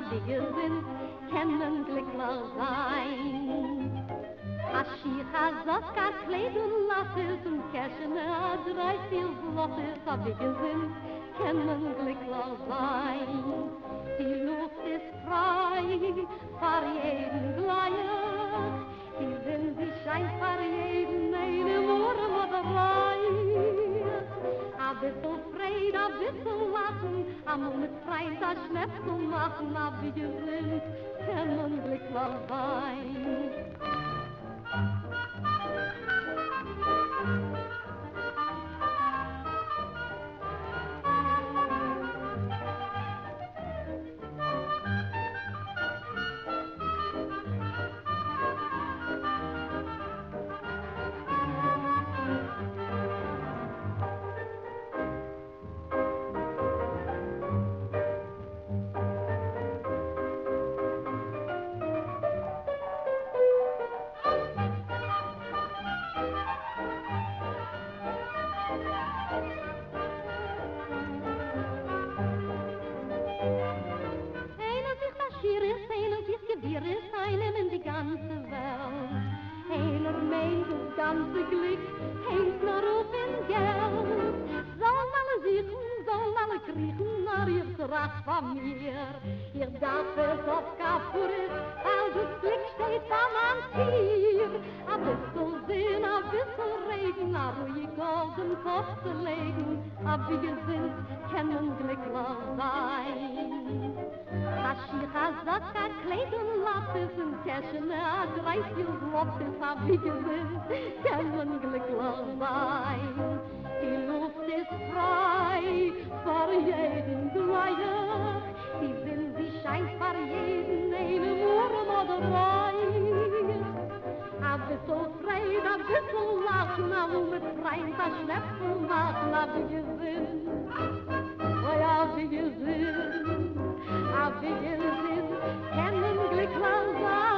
Biege sind, können glücklich sein. A Schicha sagt, a Kleid und Lasses und Käschene, a 3-4 Zlottes, a Biege sind, können glücklich sein. Die Luft ist frei, für jeden gleich, die Wind, die scheint für jeden, eine Wurm oder Reich. A bissl Freude, a bissl Lachen, am mit Freund, a Schnäpsel machen, a wie sind, können glücklich sein. Wir ist einem in die ganze Welt. Einer meint, das ganze Glück hängt nur auf in Geld. Sollen alle suchen, sollen alle kriechen, aber ihr tracht von mir. Ihr darf es auf Kaputt, weil das Glück steht am Tier. A bissl Sinn, a bissl Regen, a ruhig golden Kopf zu legen, a wie gesinnt, können glücklich sein. A Schicha sagt, a Kleid und Lasses und Käschene, a 3-4 Zlottes, a wie gesinnt, können glücklich sein. Die Luft ist frei, für jeden gleich, die Wind, die scheint für jeden, eine Wurm oder Reich. A bissl Freude, a bissl Lachen, a mit Freund, a Schnäpsel machen, a wie gesinnt, oh ja, wie gesinnt. A wie sind, können glücklich sein.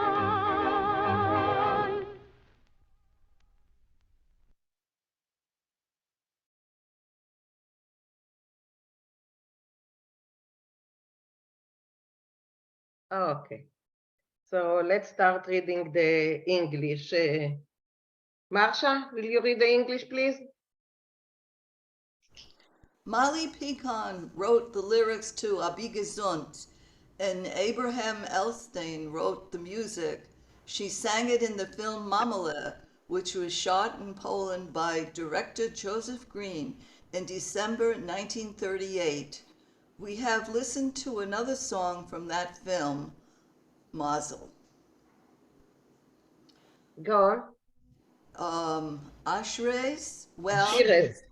Okay, so let's start reading the English. Marsha, will you read the English, please? Molly Pecan wrote the lyrics to Abi Gesund, and Abraham Elstein wrote the music. She sang it in the film Mamele, which was shot in Poland by director Joseph Green in December 1938. We have listened to another song from that film, Mazel. Go on. Ashres, well, Shires.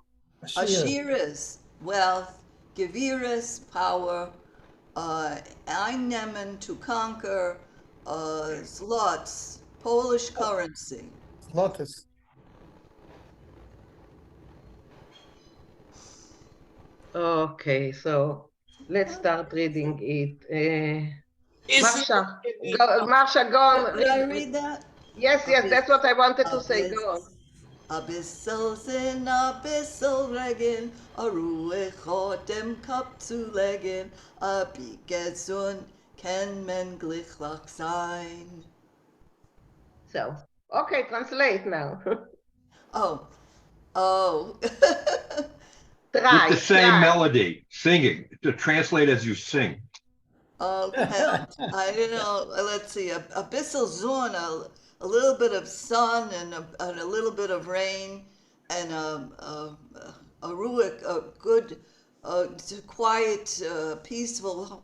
Ashiras, wealth, Geviras, power, Einnehmen, to conquer, Zlots, Polish currency. Lotus. Okay, so let's start reading it. Marsha, go on. Did I read that? Yes, that's what I wanted to say. Go on. Abyssal sin, abyssal regen, a ruach hot dem Kap zu legen, a gesund, ken men glichlach sein. So, okay, translate now. Oh. Try. With the same melody, singing, to translate as you sing. Okay, I don't know. Let's see. Abyssal zone, a little bit of sun and a little bit of rain, and a ruach, a good, quiet, peaceful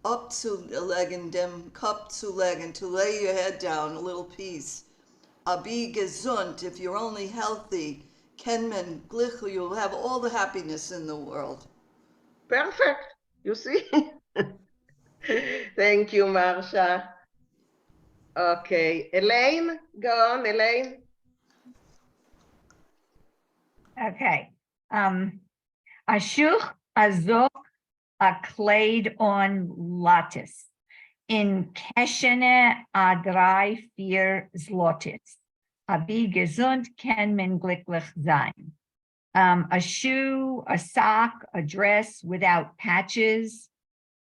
up to legen dem cup to legen, to lay your head down, a little peace. Abi gesund, if you're only healthy, kenmen glich, you'll have all the happiness in the world. Perfect. You see? Thank you, Marsha. Okay, Elaine, go on, Elaine. Okay. Ashuch azok a clade on lattice. In Keshene a 3-4 zlotis. Abi gesund ken men glücklich sein. A shoe, a sock, a dress without patches.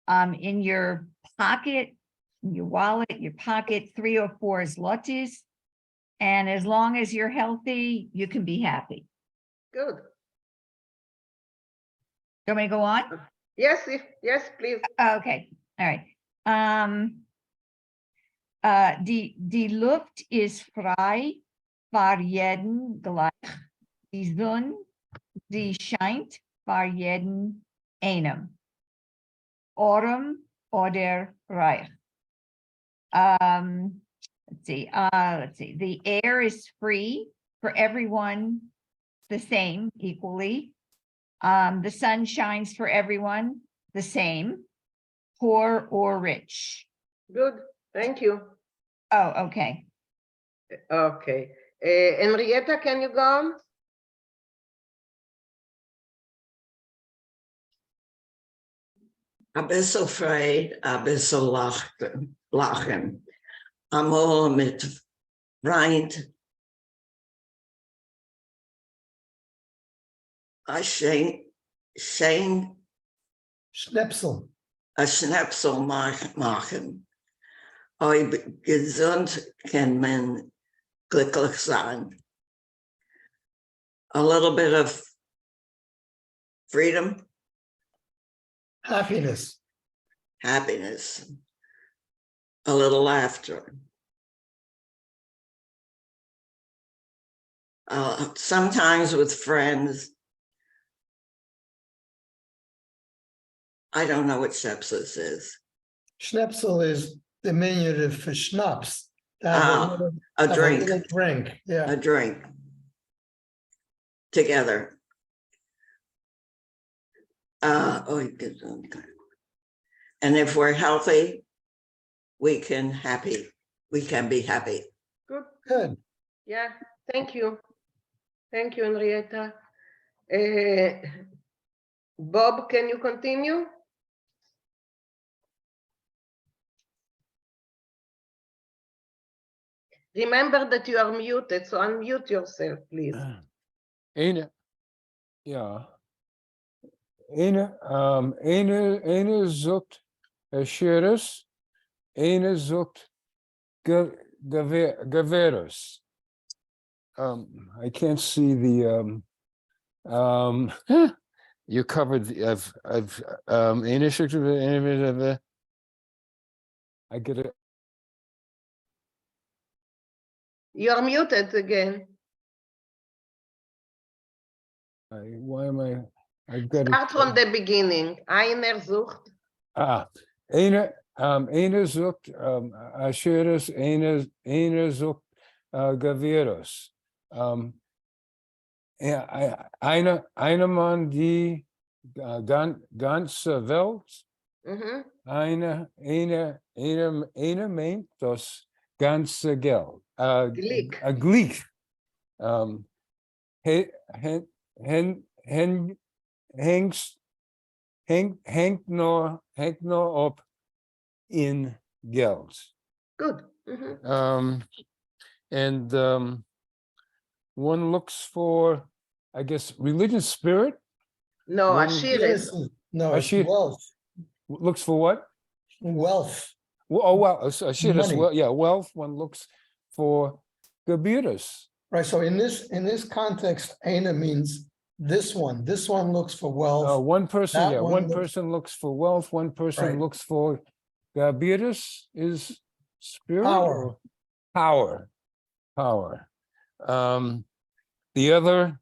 In your pocket, your wallet, your pocket, 3 or 4 zlotys. And as long as you're healthy, you can be happy. Good. Do you want me to go on? Yes, yes, please. Okay, all right. Die Luft ist frei für jeden gleich. Die Sonne, sie scheint für jeden einem. Arm oder reich. Let's see. The air is free for everyone the same equally. The sun shines for everyone the same, poor or rich. Good. Thank you. Oh, okay. Okay. Henrietta, can you go on? A bisschen frei, a bisschen lachen. Amol mit Freund. A Schnepsel machen. Oi, gesund kann man glücklich sein. A little bit of freedom. Happiness. Happiness. A little laughter. Sometimes with friends, I don't know what sepsis is. Schnapsel is diminutive for schnapps. A drink. A little drink, yeah. A drink. Together. And if we're healthy, we can be happy. Good. Good. Yeah, thank you. Thank you, Henrietta. Bob, can you continue? Remember that you are muted, so unmute yourself, please. Ene zoekt Sherus, ene zoekt Gaverus. I can't see the you covered the ene zoekt I get it. You are muted again. Why am I've got Start it. from the beginning. Einer sucht. Ene zoekt Asherus, ene zoekt Gaverus. Eine Mann die ganze Welt, Mhm. eine meint das ganze Geld. Glick. Glick. Hängt nur op in Geld. Good. Mhm. And one looks for, I guess, religious spirit. No, One- Ashiris. No, it's Ashir- wealth. Looks for what? Wealth. Oh, well, Ashiris, Money. well, yeah, wealth. One looks for Gaburas. Right. So in this context, Aina means this one. This one looks for wealth. One person, That yeah, one one looks- person looks for wealth. One person Right. looks for Gaburas is spirit Power. or power. Power. The other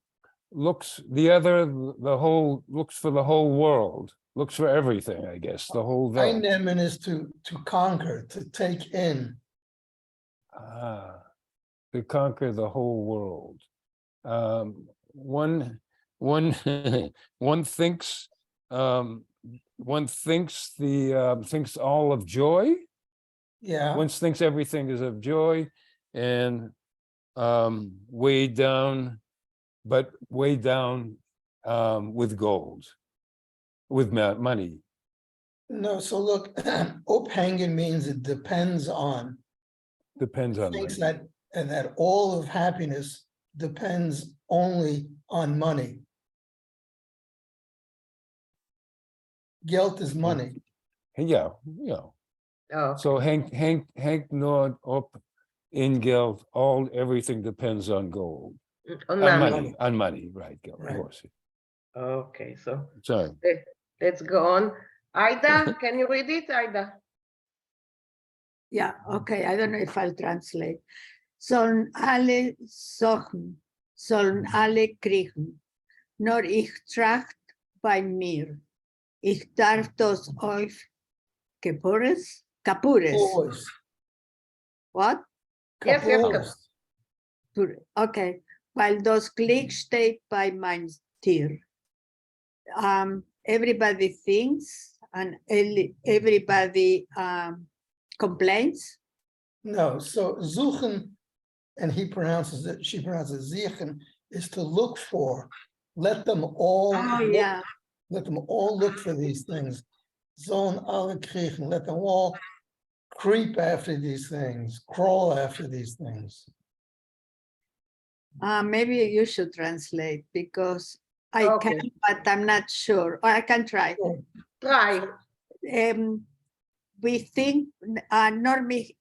looks for the whole world, looks for everything, I guess, the whole world. Einnehmen is to conquer, to take in. To conquer the whole world. One thinks thinks all of joy. Yeah. One thinks everything is of joy, and weighed down with gold, with money. No, so look, ophangen means it depends on. Depends on Thinks money. that all of happiness depends only on money. Guilt is money. Yeah, Oh, So Hank not up in Geld, everything depends on gold. on On money. money, right, Geld, of Right. course. Okay, so Sorry. let's go on. Ida, can you read it, Ida? Yeah, okay, I don't know if I'll translate. Sollen alle suchen, sollen alle kriechen, nur ich tracht bei mir. Ich darf das euch kapures? Kapures. What? Yes, yes, Kapures. Okay, weil das Glück steht bei mein Tier. Everybody thinks and everybody complains. No, so suchen, and she pronounces sichen, is to look for. Let them all look, Yeah. let them all look for these things. Sollen alle kriechen, let them all creep after these things, crawl after these things. Maybe you should translate because I Okay. can, but I'm not sure. Or I can try. Try. We think normally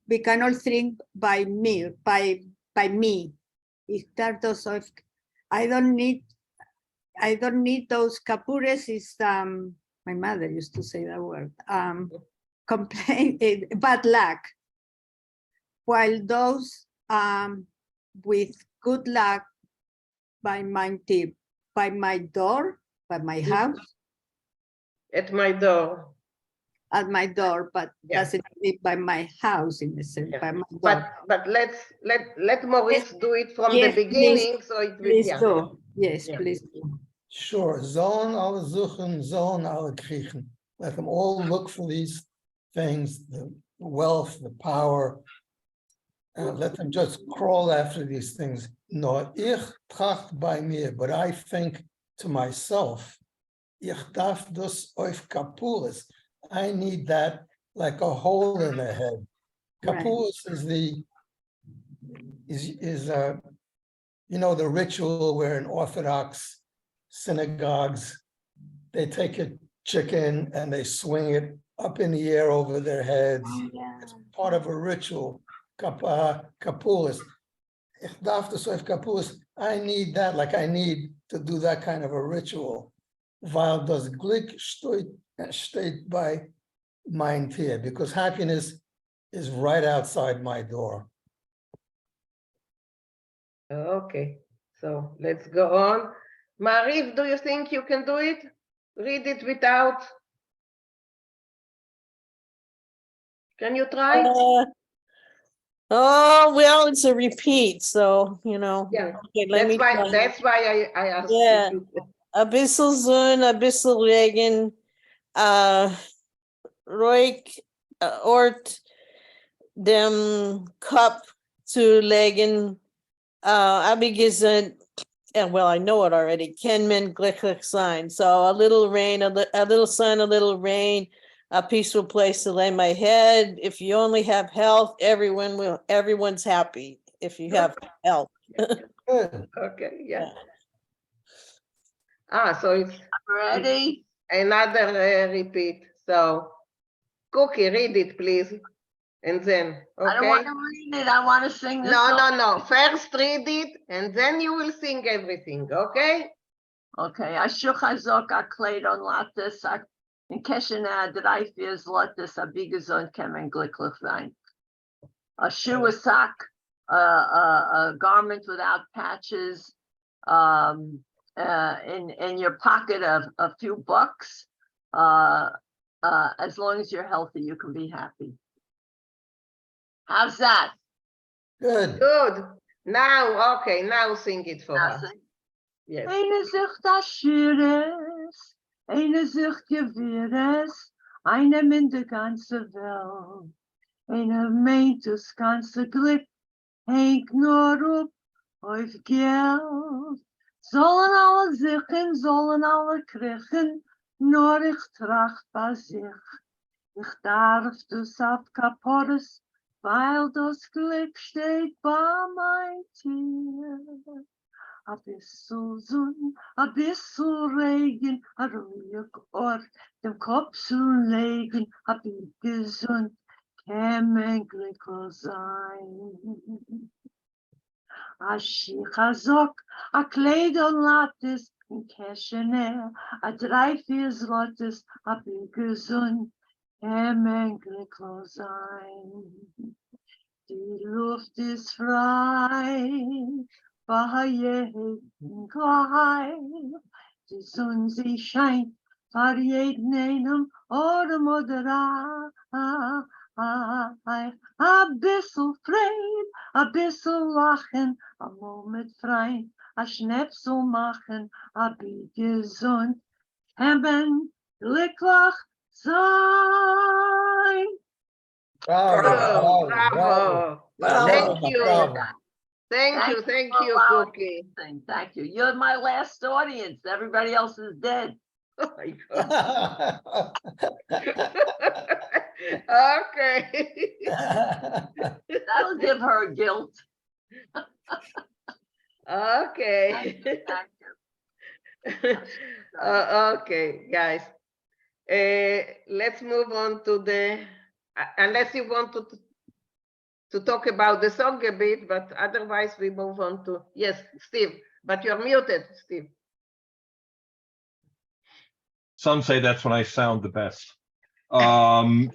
we can all think by me, by me. I don't need those kapures. Is my mother used to say that word. Complain, bad luck. While those with good luck by my tip, by my door, by my house, At my door. at my door, but Yeah. doesn't mean by my house in the sense, Yeah. by my door. But let Maurice do it from Yes, the beginning, so it will, Please yeah. do. Yes, Yeah. please do. Sure, sollen alle suchen, sollen alle kriechen. Let them all look for these things, the wealth, the power. Let them just crawl after these things. No, ich tracht bei mir, but I think to myself, ich darf das auf Kapurus. I need that like a hole in the head. Right. Kapurus is you know, the ritual where in Orthodox synagogues, they take a chicken and they swing it up in the air over their heads. It's part of a ritual. Kapurus. Ich darf das auf Kapurus. I need that, like I need to do that kind of a ritual. Weil das Glück steht bei mein Tier, because happiness is right outside my door. Okay, so let's go on. Marif, do you think you can do it? Read it without. Can you try? Oh, well, it's a repeat, so, you know. Yeah, Okay, let me try. that's why I asked Yeah. you. A bissel Sonne, a bissel Regen, ruhig Ort dem Cup zu legen, abgegesund, and well, I know it already, Kenman glücklich sein. So a little rain, a little sun, a little rain, a peaceful place to lay my head. If you only have health, everyone's happy if you have health. Good. Okay, yeah. Yeah. So it's Ready? another repeat. So, Cookie, read it, please. And then, I don't want okay? to read it. I want to sing this No, song. no, no. First read it, and then you will sing everything, okay? Okay, Asher Chazok Akleid on Lattes, in Keshena, Dreif is Lattes, a big zone Kemen Glicklich Vein. A shoe, a sock, a garment without patches, in your pocket a few bucks. As long as you're healthy, you can be happy. How's that? Good. Good. Now, okay, now sing it for Now us. sing. Yes. Eine Sicht Aschires, eine Sicht Gewirres, eine in der ganze Welt. Eine meint das ganze Glück, hängt nur auf Geld. Sollen alle sichen, sollen alle kriechen, nur ich tracht bei sich. Ich darf das auf Kapores, weil das Glück steht bei mein Tier. a bissel Sonn, a bissel Regen, a ruhig Ort, dem Kopf zu legen, hab ich gesund, kämen glücklich sein. A Schichazok, a Kleidel Lattes, in Keschener, a 3-4 Slottes, hab ich gesund, kämen glücklich sein. Die Luft ist frei, bei jedem gleich. Die Sonne, sie scheint, für jeden einem Orm oder a bissel Freude, a bissel Lachen, a Moment frei, a Schnäpsel machen, a bi gesund, haben glücklich sein. Bravo, Bravo, bravo, bravo. Thank bravo, you. bravo. Thank you, thank you, Cookie. Thank you. You're my last audience. Everybody else is dead. Oh my God. Okay. That'll give her guilt. Okay. Thank you. Okay, guys. Let's move on to the, unless you want to talk about the song a bit, but otherwise we move on to, yes, Steve, but you're muted, Steve. Some say that's when I sound the best. I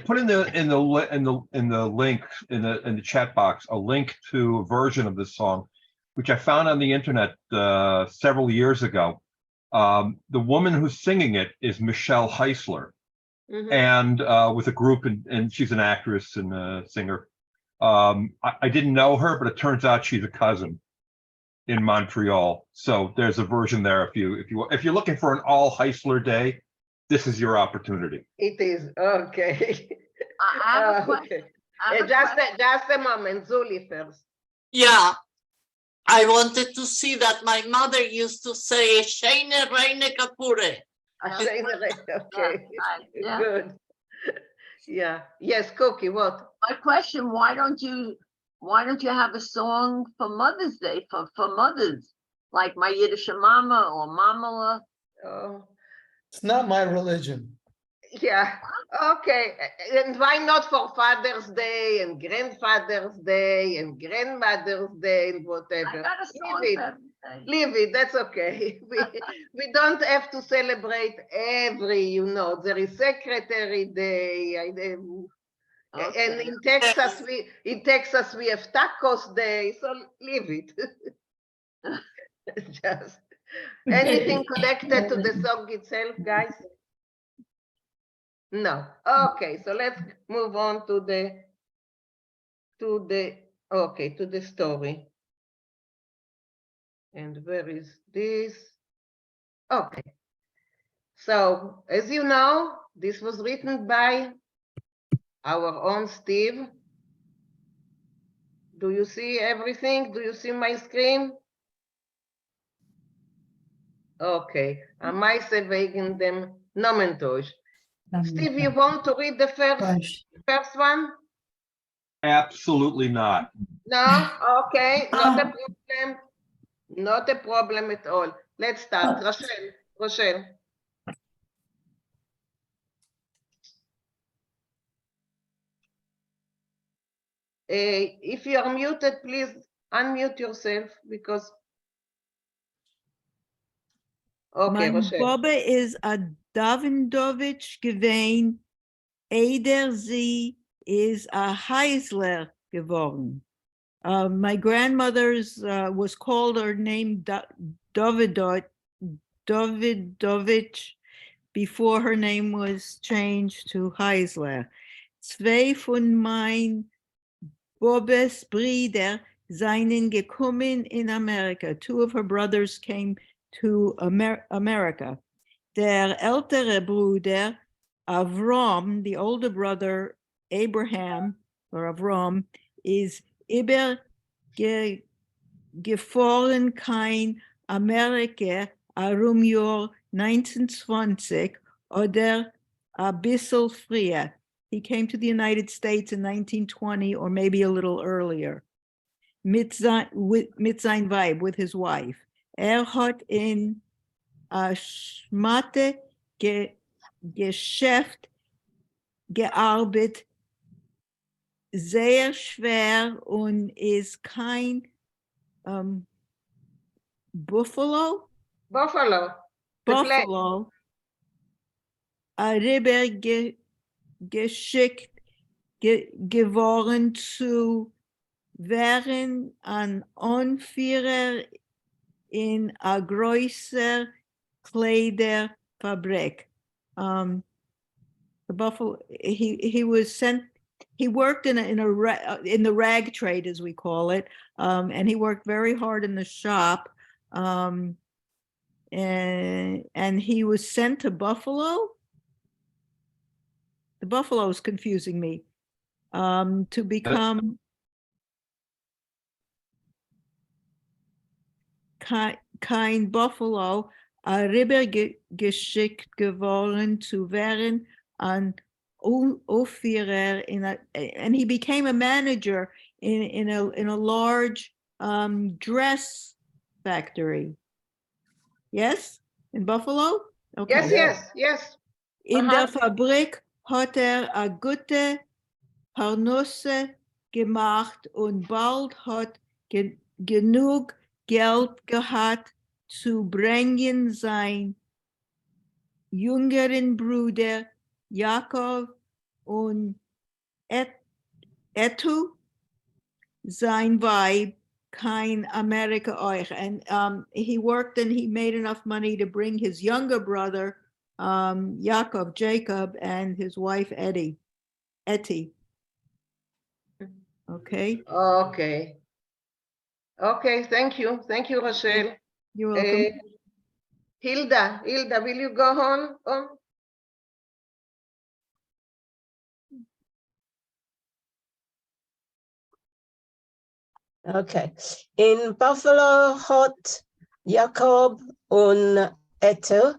put in the link in the chat box a link to a version of this song, which I found on the internet several years ago. The woman who's singing it is Michelle Heisler, and with a group, and she's an actress and a singer. I didn't know her, but it turns out she's a cousin in Montreal. So there's a version there if you're looking for an all Heisler day, this is your opportunity. It is, okay. I have a question. Just a moment, Zuli first. Yeah, I wanted to see that my mother used to say, Sheine Reine Kapure. Okay, Yeah. good. Yeah, yes, Cookie, what? My question, why don't you have a song for Mother's Day, for mothers, like my Yiddish mama or mamala? Oh, It's not my religion. yeah, okay. And why not for Father's Day and Grandfather's Day and Grandmother's Day and whatever? I got a song Leave for it. every day. Leave it, that's okay. We don't have to celebrate every, there is Secretary Day. And Okay. in Texas we have Tacos Day, so leave it. Just anything connected to the song itself, guys? No. Okay, so let's move on to the story. And where is this? Okay. So as you know, this was written by our own Steve. Do you see everything? Do you see my screen? Okay. Meise wegen dem Nomentosh. Steve, you want to read the first one? Absolutely not. No? Okay, not a problem. Not a problem at all. Let's start. Rochelle. If you are muted, please unmute yourself because. Okay, Mein Rochelle. Bobbe is a Davendovich gewesen. Eider sie is a Heisler geworden. My grandmother's was called or named Davidovich before her name was changed to Heisler. Zwei von mein Bobbes Brüder seien gekommen in America. Two of her brothers came to America. Der ältere Bruder Avram, the older brother Abraham or Avram, is gefallen kein Amerika Jahr 1920 oder a bissel früher. He came to the United States in 1920 or maybe a little earlier. mit sein Weib, with his wife. Hat in Schmatte Geschäft gearbeitet, sehr schwer und ist kein Buffalo Buffalo. The play. Buffalo rüber geschickt geworden zu werden an Anführer in a größer Kleiderfabrik. The Buffalo, he was sent. He worked in the rag trade, as we call it, and he worked very hard in the shop. And he was sent to Buffalo. The Buffalo is confusing me. To become kein Buffalo, rübergeschickt geworden zu werden an Aufführer and he became a manager in a large dress factory. Yes, in Buffalo. Okay. Yes. In der Fabrik hat a gute Parnasse gemacht und bald hat genug Geld gehabt zu bringen sein jüngeren Bruder Jakob und Etu sein Weib kein Amerika euch. And he worked and he made enough money to bring his younger brother Jacob, and his wife Etty. Okay. Okay, thank you, Rochelle. You're welcome. Hilda, will you go on? Okay. In Buffalo hat Jakob und Ethel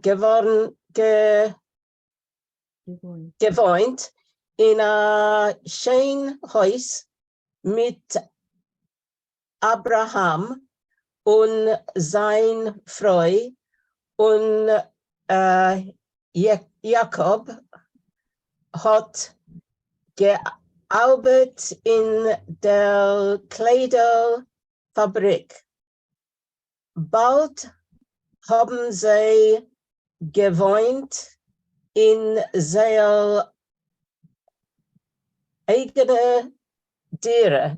gewohnt in a schönen Haus mit Abraham und sein Frau und Jakob hat gearbeitet in der Kleiderfabrik. Bald haben sie gewohnt in seiner eigenen Tiere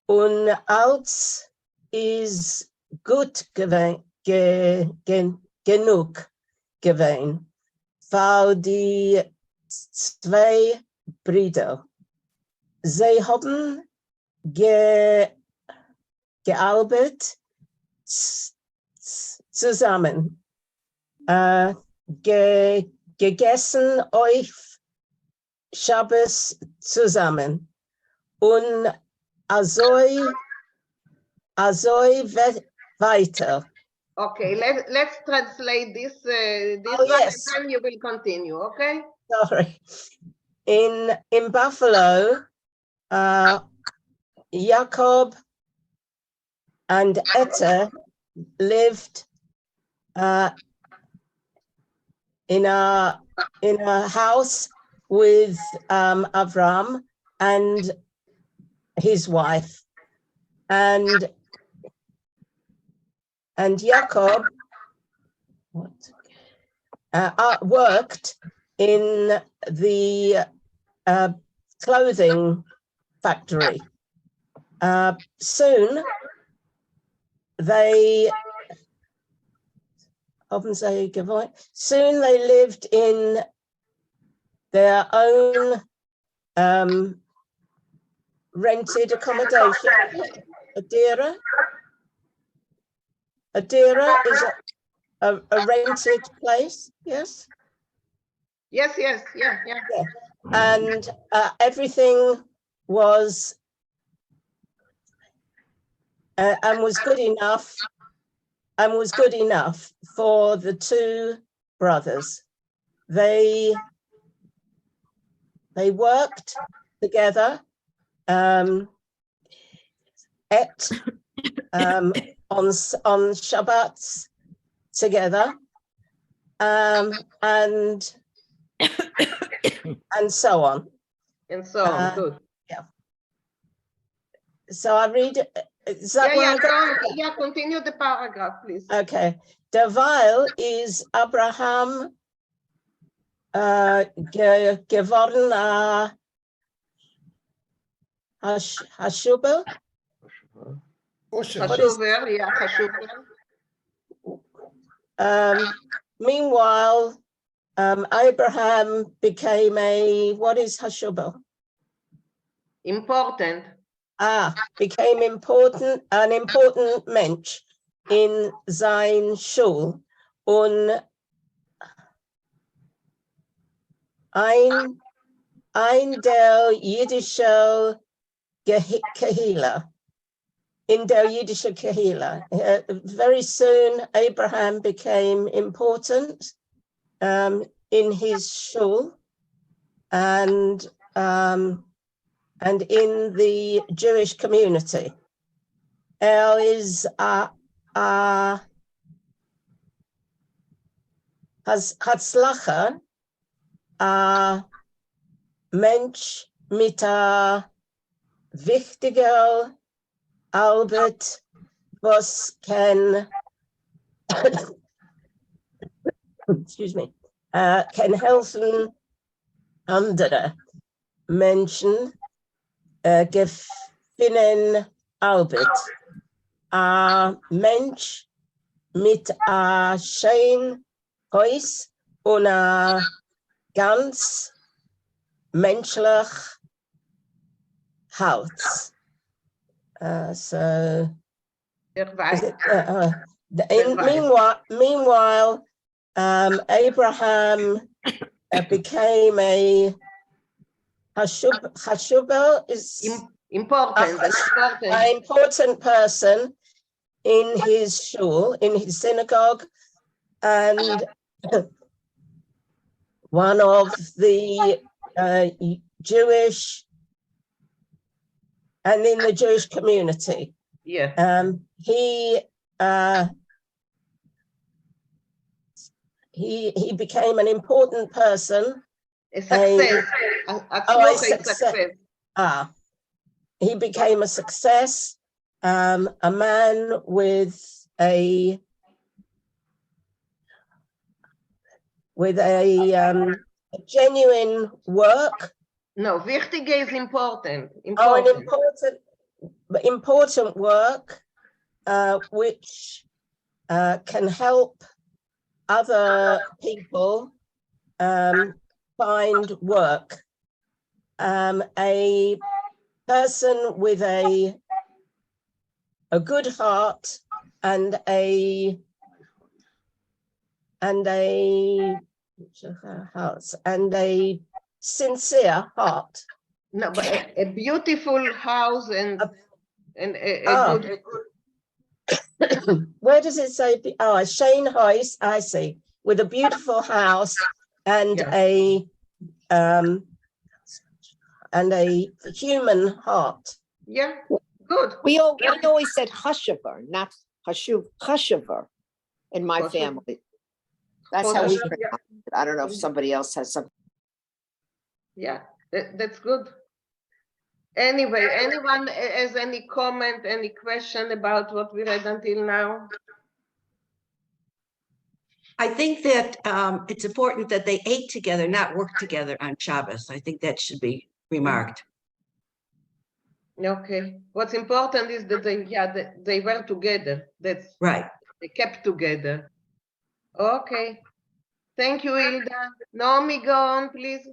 und als ist gut genug gewesen für die zwei Brüder. Sie haben gearbeitet zusammen, gegessen auf Schabbos zusammen und also weiter. Okay, let's translate this. Yes. Time you will continue, okay? Sorry. In Buffalo, Jacob and Etta lived in a house with Avram and his wife, and Jacob worked in the clothing factory. Soon they lived in their own rented accommodation. A dira is a rented place, yes? Yes, yeah. And everything was and was good enough for the two brothers. They worked together ate on Shabbats together, and so on. And so on, good. Yeah. So I read. Is that Yeah, what I got? yeah, continue the paragraph, please. Okay. Derweil is Abraham geworden Hashuber. Hashuber, yeah, Hashuber. Meanwhile, Abraham became what is Hashuber? Important. Became an important Mensch in sein Schul und ein der jüdische Kehila. In der jüdische Kehila. Very soon, Abraham became important in his shul and in the Jewish community. Is Hatzlacha Mensch mit wichtiger Arbeit, was can excuse me, can helfen andere Menschen gewinnen Arbeit. Mensch mit schön Haus und ganz menschlich Haut. So meanwhile, Abraham became a Hashuber is important person in his shul, in his synagogue, and one of the Jewish and in the Jewish community. Yeah. He became an important person. A success. Success. He became a success. A man with a genuine work. No, wichtige is important. Important work, which can help other people find work. A person with a good heart and a sincere heart. No, but a beautiful house and a good. Where does it say? A Shane house, I see, with a beautiful house and a human heart. Yeah, good. We always said Hashaver, not Hashaver in my family. That's how we pronounce it. I don't know if somebody else has something. Yeah, that's good. Anyway, anyone has any comment, any question about what we read until now? I think that it's important that they ate together, not worked together on Shabbos. I think that should be remarked. Okay. What's important is that they were together. That's right. They kept together. Okay. Thank you, Hilda. Naomi, go on, please.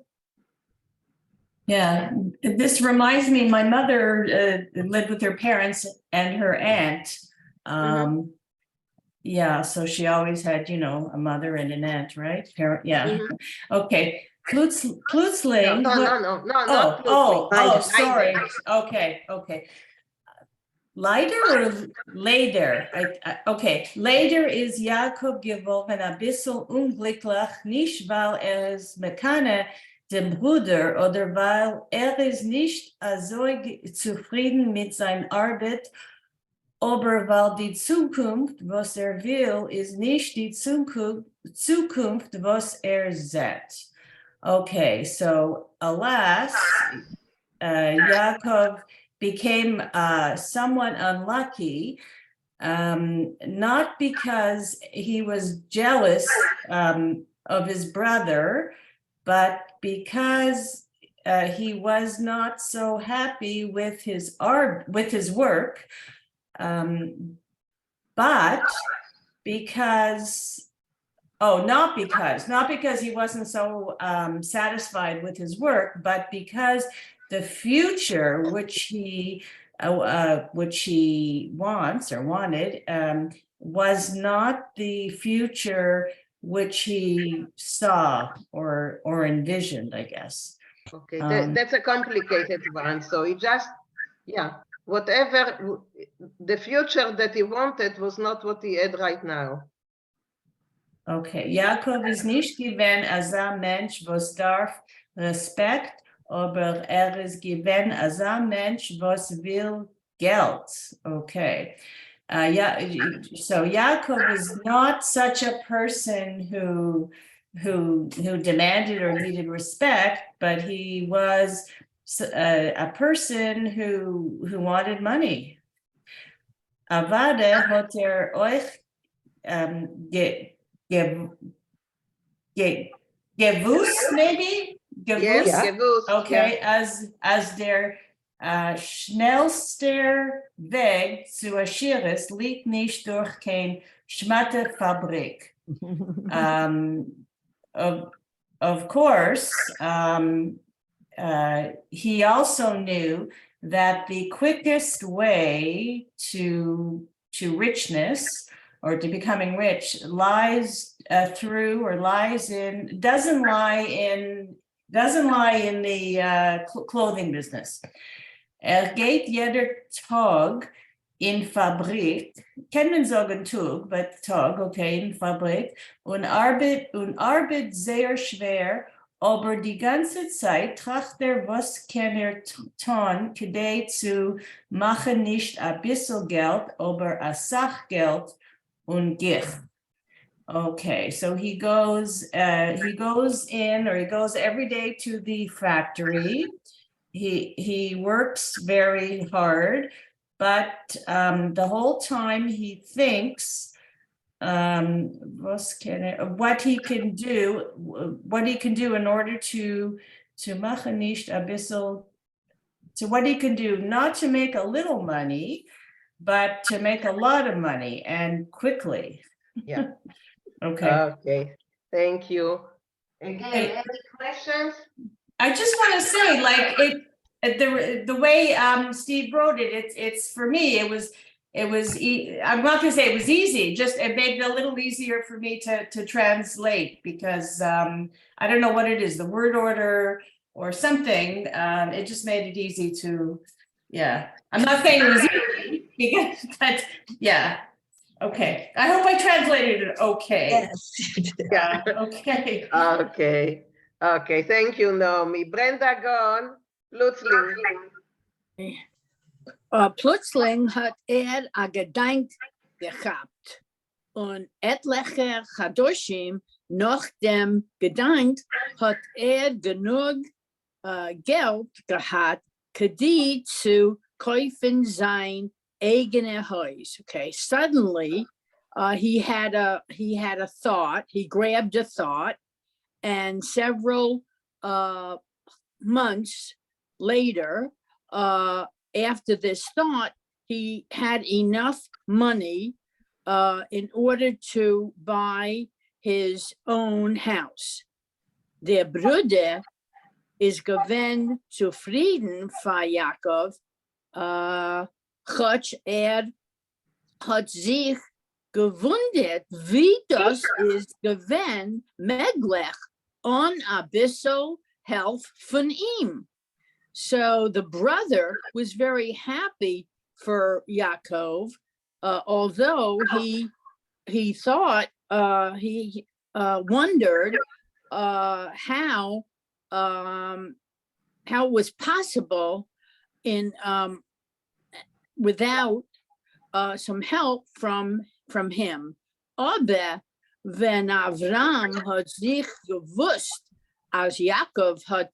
Yeah, this reminds me, my mother lived with her parents and her aunt. Yeah, so she always had, a mother and an aunt, right? Parent, yeah. Okay. Klutzling. No. Sorry. Okay. Leider or later? Okay. Later is Jakob geworden ein bisschen unglücklich, nicht weil es mekane dem Bruder oder weil ist nicht so zufrieden mit seiner Arbeit, aber weil die Zukunft, was will, ist nicht die Zukunft, was sieht. Okay, so alas, Yaakov became somewhat unlucky, not because he was jealous of his brother, but because he was not so happy with his work, but because not because he wasn't so satisfied with his work, but because the future which he wants or wanted was not the future which he saw or envisioned, I guess. Okay, that's a complicated one. So he just, whatever the future that he wanted was not what he had right now. Okay, Jakob ist nicht gewesen als ein Mensch, was darf Respekt, aber ist gewesen als ein Mensch, was will Geld. Okay. So Jacob is not such a person who demanded or needed respect, but he was a person who wanted money. Avade hat euch gewusst, maybe? Gewusst? Yes, gewusst. Okay, as der schnellster Weg zu Aschiris liegt nicht durch kein Schmatterfabrik. Of course, he also knew that the quickest way to richness or to becoming rich lies doesn't lie in the clothing business. Geht jeder Tag in Fabrik, kann man sagen Tag, but Tag, okay, in Fabrik, und Arbeit sehr schwer, aber die ganze Zeit tracht was kann tun, kedei zu machen nicht ein bisschen Geld, aber ein Sachgeld und Gift. Okay, so he goes every day to the factory. He works very hard, but the whole time he thinks what he can do in order to machen nicht a bissel, so what he can do not to make a little money, but to make a lot of money and quickly. Yeah. Okay. Okay. Thank you. Again, any questions? I just want to say, like the way Steve wrote it, it's for me, it was I'm not gonna say it was easy, just it made it a little easier for me to translate, because I don't know what it is, the word order or something, it just made it easy to, I'm not saying it was easy, because, but okay, I hope I translated it okay. Yes. Okay. Okay, thank you, Naomi. Brenda, go on. Plötzlich. Plötzlich hat a Gedank gehabt und etliche Chadoshim nach dem Gedank hat genug Geld gehabt, kedi zu kaufen sein eigene Haus. Okay, suddenly he had a thought. He grabbed a thought, and several months later, after this thought, he had enough money in order to buy his own house. Der Bruder is gewinn zufrieden für Jakob, hat sich gewundert, wie das ist gewinn möglich on a bissel help von ihm. So the brother was very happy for Yaakov, although he thought, he wondered how how it was possible in without some help from him. Aber wenn Avram hat sich gewusst, als Jakob hat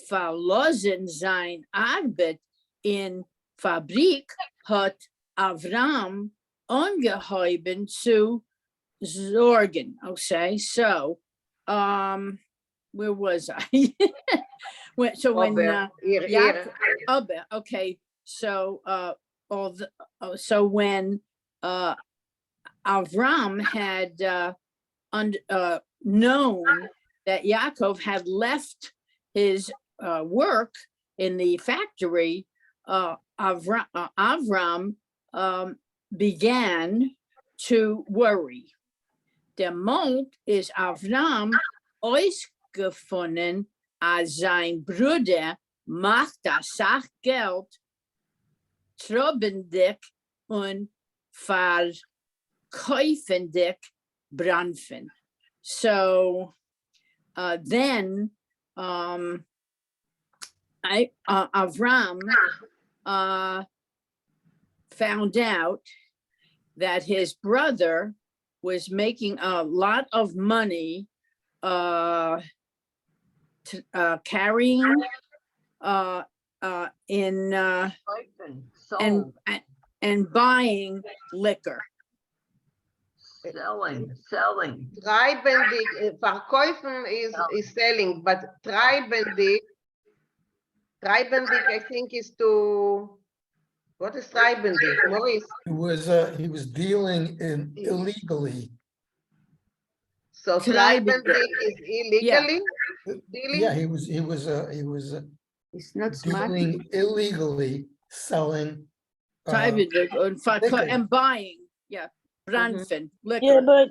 verlassen sein Arbeit in Fabrik, hat Avram angeheben zu sorgen. Okay, so where was I? Okay, so so when Avram had known that Yaakov had left his work in the factory, Avram began to worry. Der Mond ist Avram ausgefunden, als sein Bruder macht das Sachgeld trobendig und verkäufendig Branfen. So then Avram found out that his brother was making a lot of money carrying and buying liquor. Selling. Treibendig, verkaufen is selling, but treibendig, I think is to, what is treibendig, Maurice? He was dealing in illegally. So treibendig is illegally? Yeah, he was It's not dealing illegally, selling and buying, Branfen, liquor. Yeah, but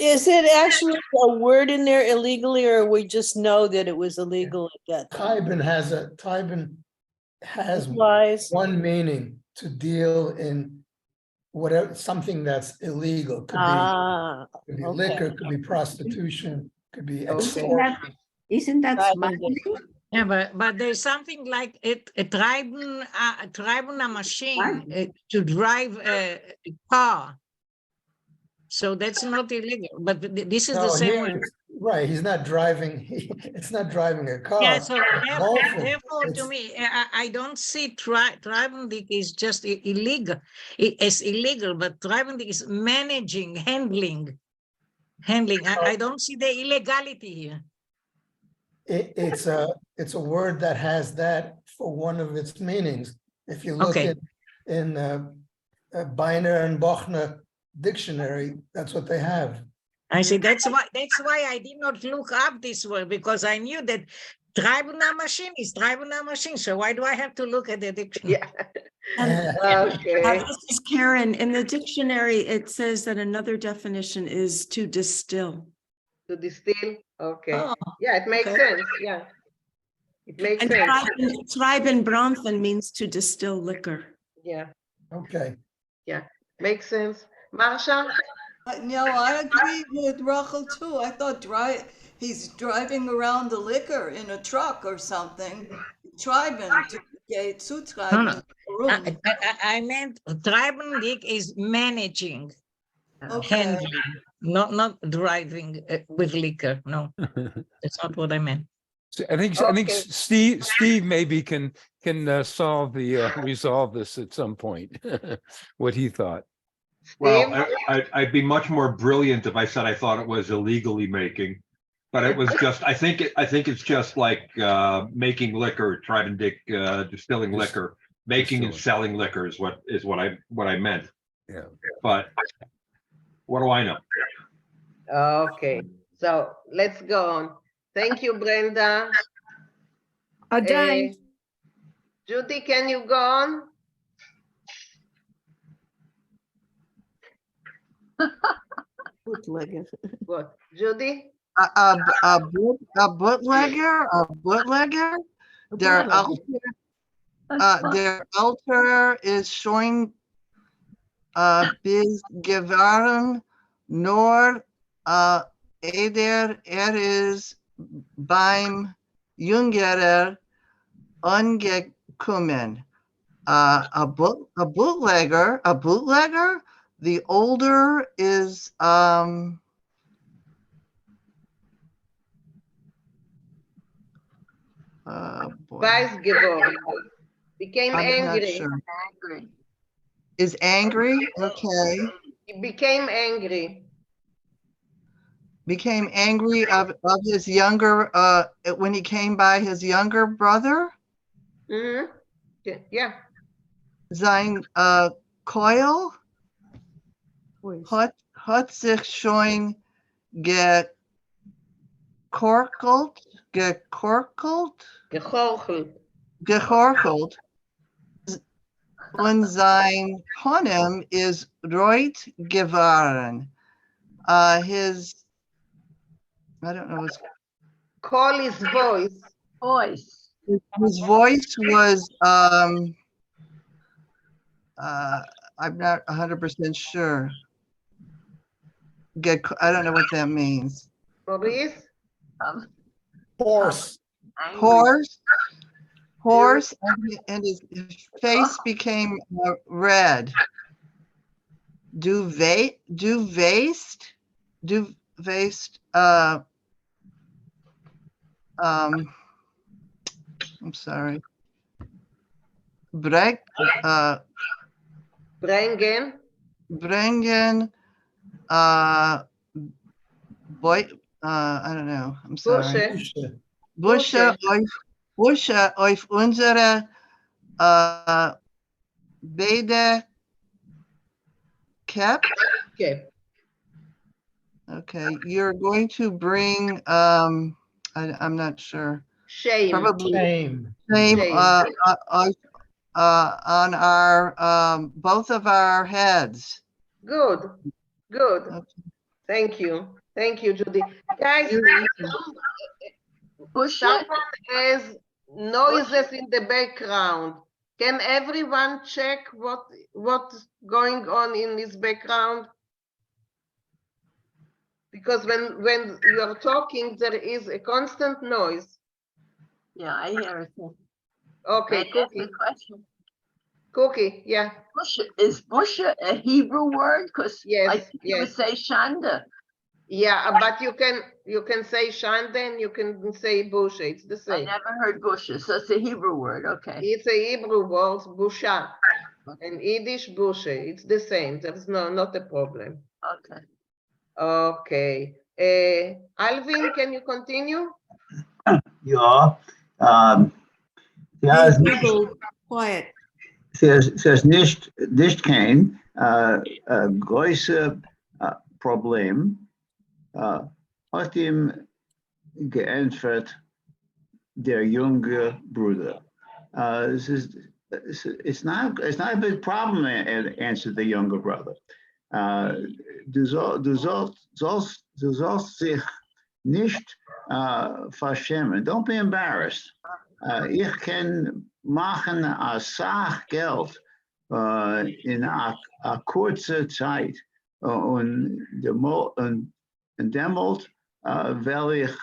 is it actually a word in there illegally, or we just know that it was illegal at that time? Treiben has Implies. one meaning, to deal in whatever, something that's illegal. Could be Okay. liquor, could be prostitution, could be Okay. extortion. Isn't that smuggling? Yeah, but there's something like driving a machine to drive a car. So that's not illegal, but this is the same word. Right, he's not driving, it's not driving a car. Yeah, so therefore to It's- me, I don't see driving is just illegal. It's illegal, but driving is managing, handling. I don't see the illegality here. It's a word that has that for one of its meanings. If you look Okay. in Beiner and Bochner dictionary, that's what they have. I see. That's why I did not look up this word, because I knew that driving a machine is driving a machine. So why do I have to look at the dictionary? Okay. This is Karen. In the dictionary, it says that another definition is to distill. To distill, okay. Oh, Yeah, it makes okay. sense, yeah. It makes And sense. Treiben Bronfen means to distill liquor. Yeah, Okay. yeah, makes sense. Marsha? No, I agree with Rachel too. I thought he's driving around the liquor in a truck or something. Treiben, zu treiben. I meant driving is managing, Okay. handling, not driving with liquor. No, that's not what I meant. So I think Steve maybe can resolve this at some point. What he thought. Well, I'd be much more brilliant if I said I thought it was illegally making, but it was just, I think it's just like making liquor, distilling liquor, making and selling liquor is what I meant. Yeah. But what do I know? Okay, so let's go on. Thank you, Brenda. Adai. Judy, can you go on? Bootlegger. What, Judy? A bootlegger. Their altar is showing bis gewaren nor eder is beim jüngerer angekommen. A bootlegger, the older is, boy. Weiß geworden. Became I'm not angry. sure. Is angry, okay. He became angry. Became angry of his younger, when he came by his younger brother. Mhm. Yeah. Sein Keul hat sich schon gechorchelt und sein Honem is rot geworden. His, I don't know his, Call his voice. his voice was, I'm not 100% sure. I don't know what that means. Maurice? Horse. Horse, and his face became red. Du weißt, I'm sorry. Brengen, boy, I don't know, I'm sorry. Busche auf unsere beide kept. Okay, you're going to bring, I'm not sure. Shame. Probably Shame. shame on our, both of our heads. Good. Thank you. Thank you, Judy. Guys, someone has noises in the background. Can everyone check what's going on in this background? Because when you're talking, there is a constant noise. Yeah, I hear it. Okay, May I ask a question? Cookie, yeah. Is busha a Hebrew word? Because I think you would say shanda. Yeah, but you can say shanda and you can say busha. It's the same. I never heard busha, so it's a Hebrew word. Okay. It's a Hebrew word, busha. And Yiddish, busha. It's the same. There's not a problem. Okay. Okay. Alvin, can you continue? Ja, Hey, Google, quiet. there's nicht kein große Problem. Hat ihm geantwortet der junge Bruder. It's not a big problem, answered the younger brother. Du sollst sich nicht verschämen. Don't be embarrassed. Ich kann machen a Sach Geld in a kurze Zeit. Und demult will ich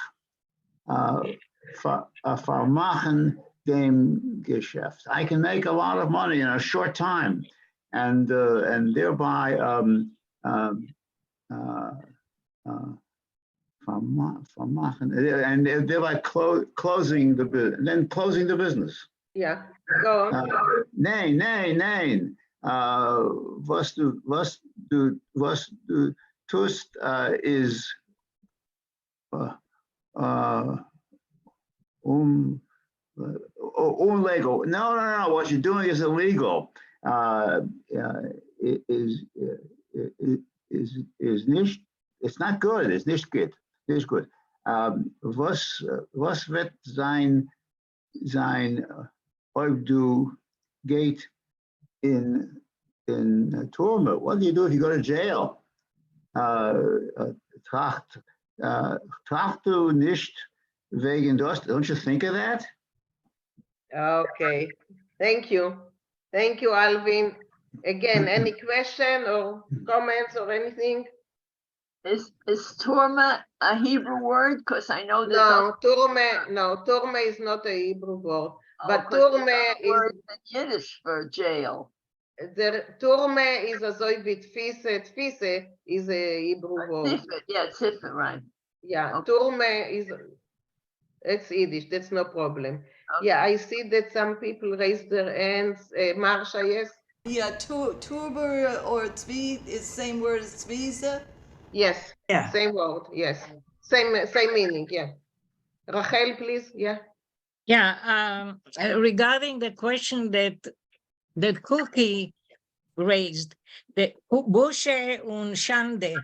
vermachen dem Geschäft. I can make a lot of money in a short time, and thereby vermachen, and thereby closing the business, then closing the business. Yeah, go on. Nein. Was du tust is illegal. No. What you're doing is illegal. Is nicht. It's not good. It's nicht good. Nicht good. Was wird sein ob du geht in Turma? What do you do if you go to jail? Tracht du nicht wegen das? Don't you think of that? Okay. Thank you, Alvin. Again, any question or comments or anything? Is turma a Hebrew word? Because I know there's No, turme is not a Hebrew word, but there's turme a is word in Yiddish for jail. the turme is a zoy bit tfise is a Hebrew word. Tifet, yeah, tifet, right. Yeah, turme is it's Yiddish. That's no problem. Yeah, I see that some people raise their hands. Marsha, yes. Yeah, turber or tzvi is same word as tzviza. Yes. Yeah. Same word. Yes. Same meaning. Yeah. Rachel, please. Yeah. Yeah, regarding the question that Cookie raised, the Bushe und Schande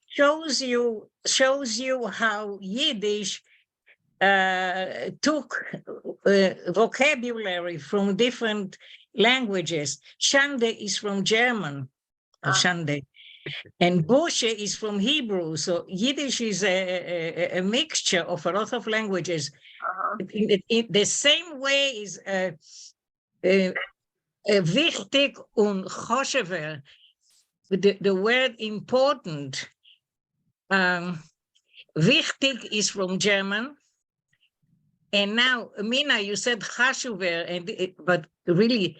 shows you how Yiddish took vocabulary from different languages. Schande is from German, Schande. And Bushe is from Hebrew, so Yiddish is a mixture of a lot of languages. In the same way is wichtig und choshever, the word important. Wichtig is from German. And now, Mina, you said chashuver, but really,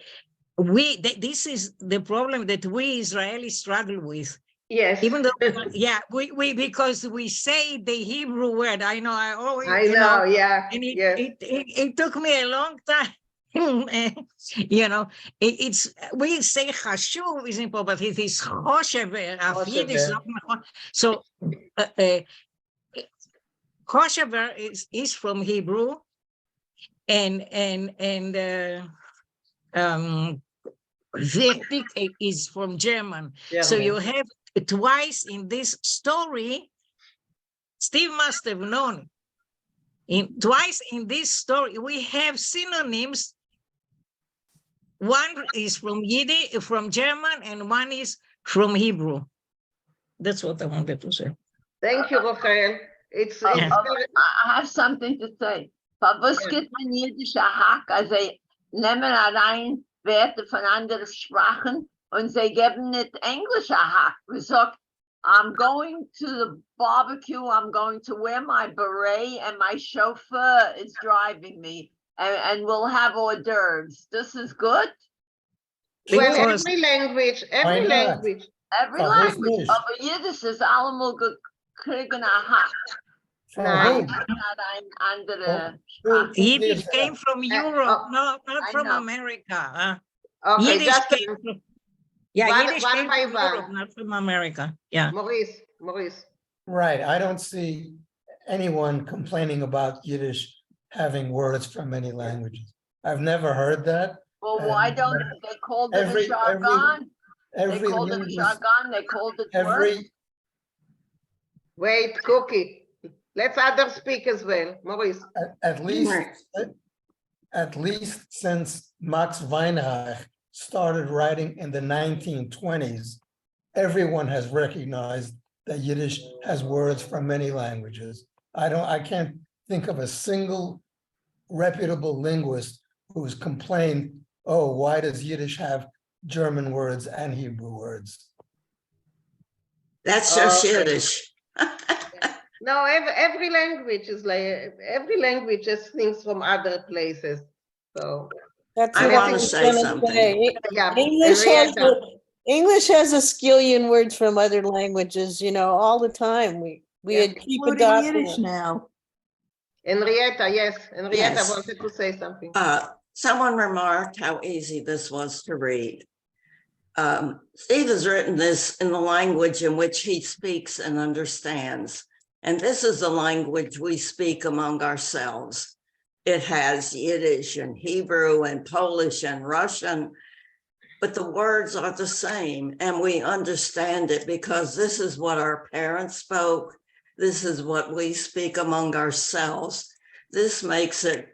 this is the problem that we Israelis struggle with. Yes. Even though, yeah, we because we say the Hebrew word. I know. I always. I know. Yeah. And yes. it took me a long time. It's we say chashuv is important, but it is choshever. Yiddish. So choshever is from Hebrew, and wichtig is from German. So you have twice in this story. Steve must have known. Twice in this story, we have synonyms. One is from Yiddish, from German, and one is from Hebrew. That's what I wanted to say. Thank you, Rachel. It's I have something to say. Was gibt man jiddische Hack? Also nehmen allein Werte von anderen Sprachen und sie geben nicht englische Hack. We sagt, I'm going to the barbecue, I'm going to wear my beret and my chauffeur is driving me and we'll have hors d'oeuvres. This is good? Well, every language. Every language. Aber Yiddish ist allemal gekriegen a Hack. Nein. Yiddish came from Europe, not from America. Okay, Yiddish just came from, Yiddish one came by from one. Europe, not from America. Yeah. Maurice. Right. I don't see anyone complaining about Yiddish having words from many languages. I've never heard that. Well, why don't they call it a jargon? They called it a jargon. They called it words. Wait, Cookie. Let's others speak as well, Maurice. At least since Max Weinreich started writing in the 1920s, everyone has recognized that Yiddish has words from many languages. I can't think of a single reputable linguist who's complained, oh, why does Yiddish have German words and Hebrew words? That's just Yiddish. No, every language is like, every language has things from other places. So That's I what want to was say gonna something. say. Yeah, English has a skillion words from other languages, all the time. We keep Including adopting Yiddish it. now. Henrietta, yes. Henrietta Yes. wanted to say something. Someone remarked how easy this was to read. Steve has written this in the language in which he speaks and understands. And this is the language we speak among ourselves. It has Yiddish and Hebrew and Polish and Russian, but the words are the same and we understand it because this is what our parents spoke. This is what we speak among ourselves. This makes it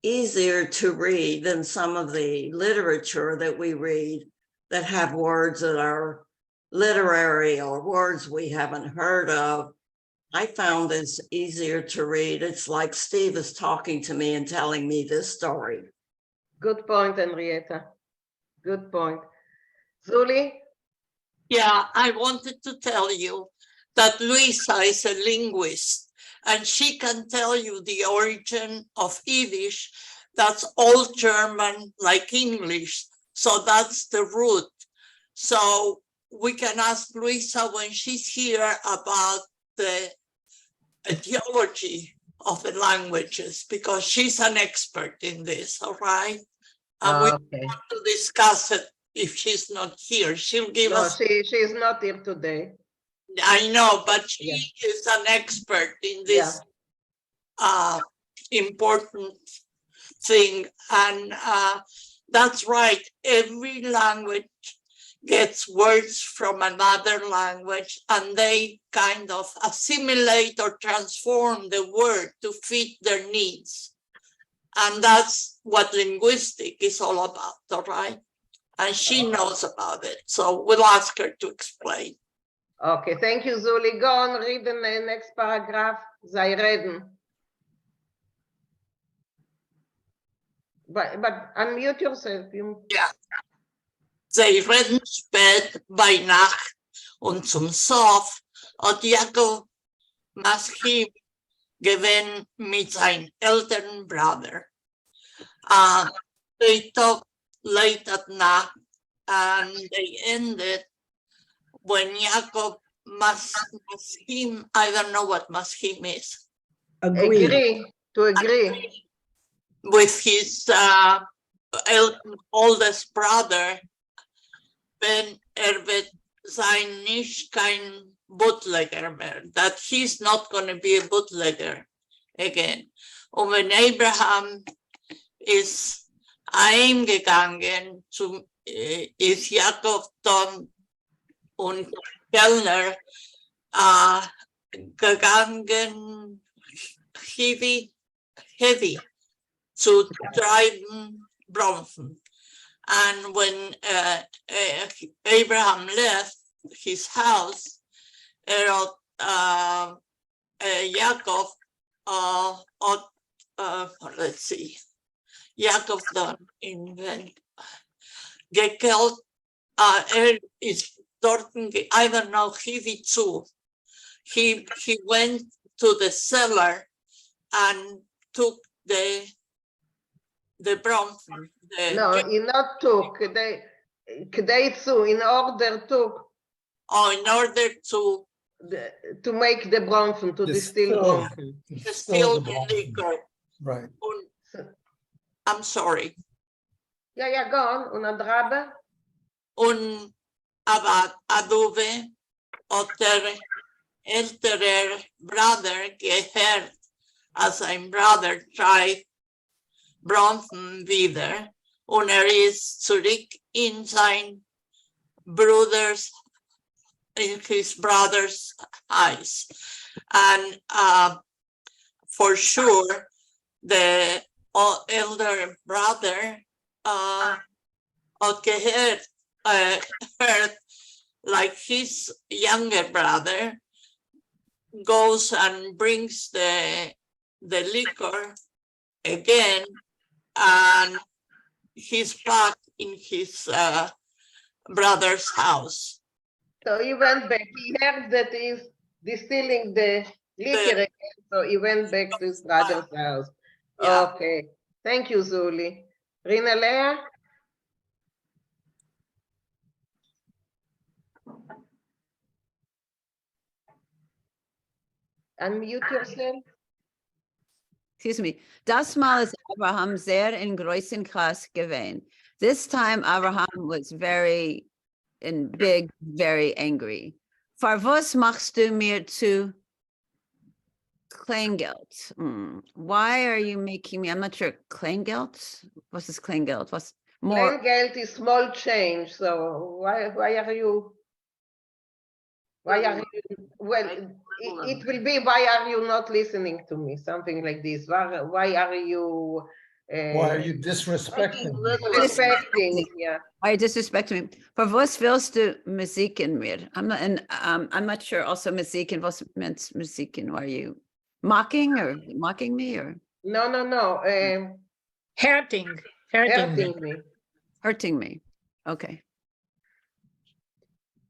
easier to read than some of the literature that we read that have words that are literary or words we haven't heard of. I found this easier to read. It's like Steve is talking to me and telling me this story. Good point, Henrietta. Good point. Zuli? Yeah, I wanted to tell you that Luisa is a linguist and she can tell you the origin of Yiddish. That's Old German like English. So that's the root. So we can ask Luisa when she's here about the etiology of the languages because she's an expert in this, all right? And we Okay. want to discuss it if she's not here. She'll give No, us. she's not here today. I know, but she is an expert in this important thing. And that's right. Every language gets words from another language and they kind of assimilate or transform the word to fit their needs. And that's what linguistic is all about, all right? And she knows about it. So we'll ask her to explain. Okay, thank you, Zuli. Go on, read the next paragraph. Zij reden. But unmute yourself. Ja. Sie reden spät bei Nacht und zum Sof hat Jakob Maschim gewinn mit seinem älteren Bruder. They talked late at night and they ended when Jacob Maschim, I don't know what Maschim is. Agree. To agree. With his oldest brother, Ben wird sein nicht kein Bootlegger mehr, that he's not going to be a bootlegger again. Und wenn Abraham ist eingegangen, ist Jakob dann und Kellner gegangen, heavy zu treiben Bronfen. And when Abraham left his house, Jacob, let's see, Jacob dann gekillt, is dort, I don't know, he went to the cellar and took the Bronfen. No, he not took. In order to. Oh, in order to make the Bronfen, to distill Bronfen. Distill the liquor. Right. I'm sorry. Yeah, go on. Und Adrabe? Und aber Aduve hat der ältere Bruder gehört, als ein Bruder treibt Bronfen wieder und ist zurück in sein his brother's eyes. And for sure, the elder brother heard like his younger brother goes and brings the liquor again, and he's back in his brother's house. So he went back. He heard that he's distilling the liquor again, so he went back to his brother's house. Yeah. Okay. Thank you, Zuli. Rina Lea? Unmute yourself. Excuse me. Das Mal ist Abraham sehr in großen Krass gewesen. This time Abraham was very angry. For was machst du mir zu Kleingeld? Why are you making me? I'm not sure. Kleingeld? What's this Kleingeld? What's more? Kleingeld is small change. So why are you? Well, it will be, why are you not listening to me? Something like this. Why are you? Why are you disrespecting me? Disrespecting, yeah. Why are you disrespecting me? For was willst du Musiken mir? I'm not sure. Also Musiken. Was meant Musiken? Are you mocking me or? No. Hurting me. Hurting me. Okay.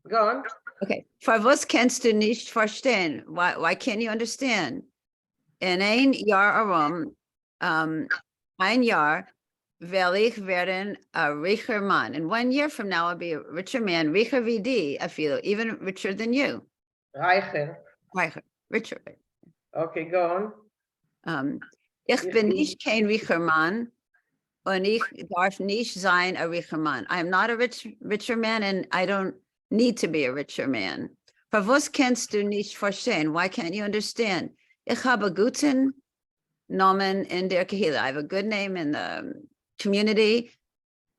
Go on. Okay, für was kannst du nicht verstehen? Why can't you understand? In ein Jahr ein Jahr will ich werden a richer man. In 1 year from now, I'll be a richer man, richer wie die, I feel, even richer than you. Reicher. Richer, richer. Okay, go on. Ich bin nicht kein richer Mann und ich darf nicht sein a richer man. I am not a richer man and I don't need to be a richer man. Für was kannst du nicht verstehen? Why can't you understand? Ich habe guten Namen in der Kehila. I have a good name in the community.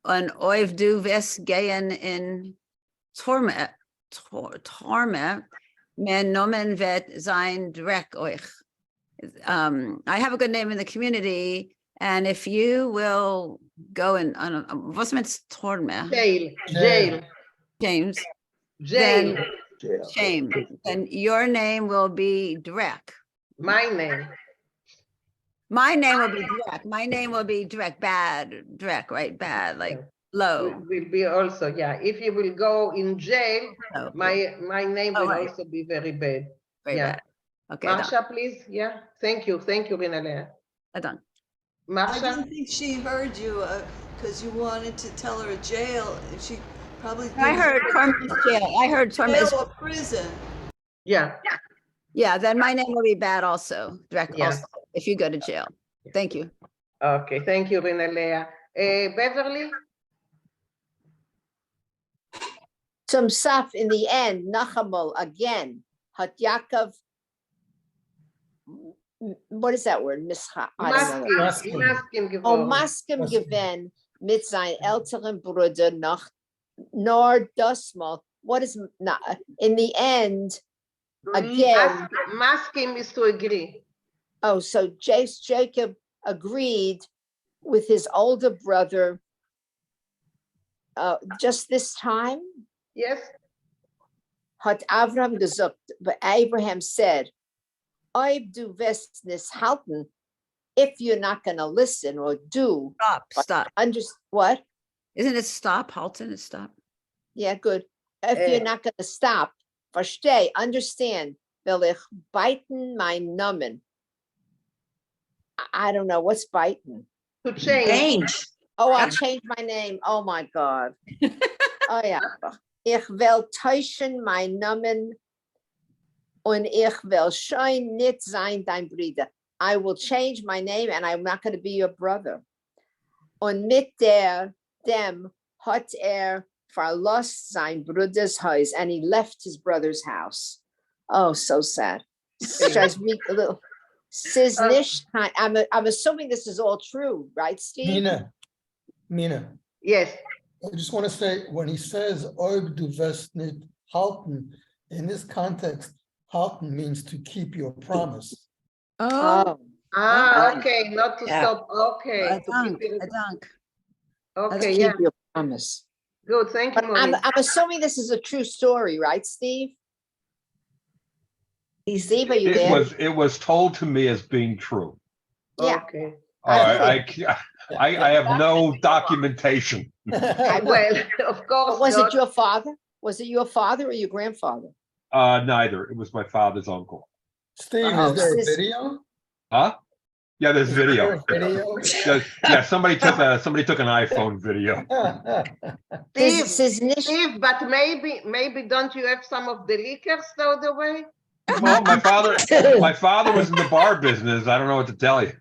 Und oiv du wirst gehen in Torme, mein Namen wird sein direkt euch. I have a good name in the community, and if you will go in, what's meant Torme? Jail. James. Jail. Then, shame. Then your name will be direct. My name. My name will be direct. My name will be direct, bad, direct, right? Bad, like low. Will be also, yeah. If you will go in jail, my name will also be very bad. Very yeah. bad. Okay. Marsha, please. Yeah. Thank you, Rinalea. Done. I Marsha. didn't think she heard you because you wanted to tell her jail. She probably. I heard Torme's jail. I heard Torme's jail or prison. Yeah. Yeah. Then my name will be bad also. Direct. Yeah. Also, if you go to jail. Thank you. Okay. Thank you, Rinalea. Beverly. Zum Saf in the end, Nachamol again, Hat Yaakov, what is that word? Maskim. Oh, Maskim gewen mit sein älteren Bruder nach nor Dusmal. What is in the end again? Maskim is to agree. Oh, so Jacob agreed with his older brother just this time? Yes. Hat Avram gesagt, but Abraham said, Ob du wirst nicht halten, if you're not going to listen or do. Stop. What? Isn't it stop, halten, it's stop? Yeah, good. If you're not going to stop, versteh, understand, will ich biten mein Namen. I don't know, what's biting? To change. Oh, I'll change my name. Oh my God. Oh yeah. Ich will täuschen mein Namen und ich will schon nicht sein dein Bruder. I will change my name and I'm not going to be your brother. Und mit dem hat verlost sein Bruders Haus and he left his brother's house. Oh, so sad. Drives me a little. Says nicht, I'm assuming this is all true, right, Steve? Mina. Yes. I just want to say, when he says, Ob du wirst nicht halten, in this context, halten means to keep your promise. Oh. Okay, not to stop. Okay. Okay, yeah. Keep your promise. Good, thank you, I'm assuming this is a true story, right, Steve? Steve, are you there? It was told to me as being true. Yeah. Okay. I have no documentation. Well, of course. Was it your father? Was it your father or your grandfather? Neither. It was my father's uncle. Steve, is there a video? Huh? Yeah, there's video. Video? Yeah, somebody took an iPhone video. Steve, but maybe don't you have some of the liquor stowed away? Well, my father was in the bar business. I don't know what to tell you.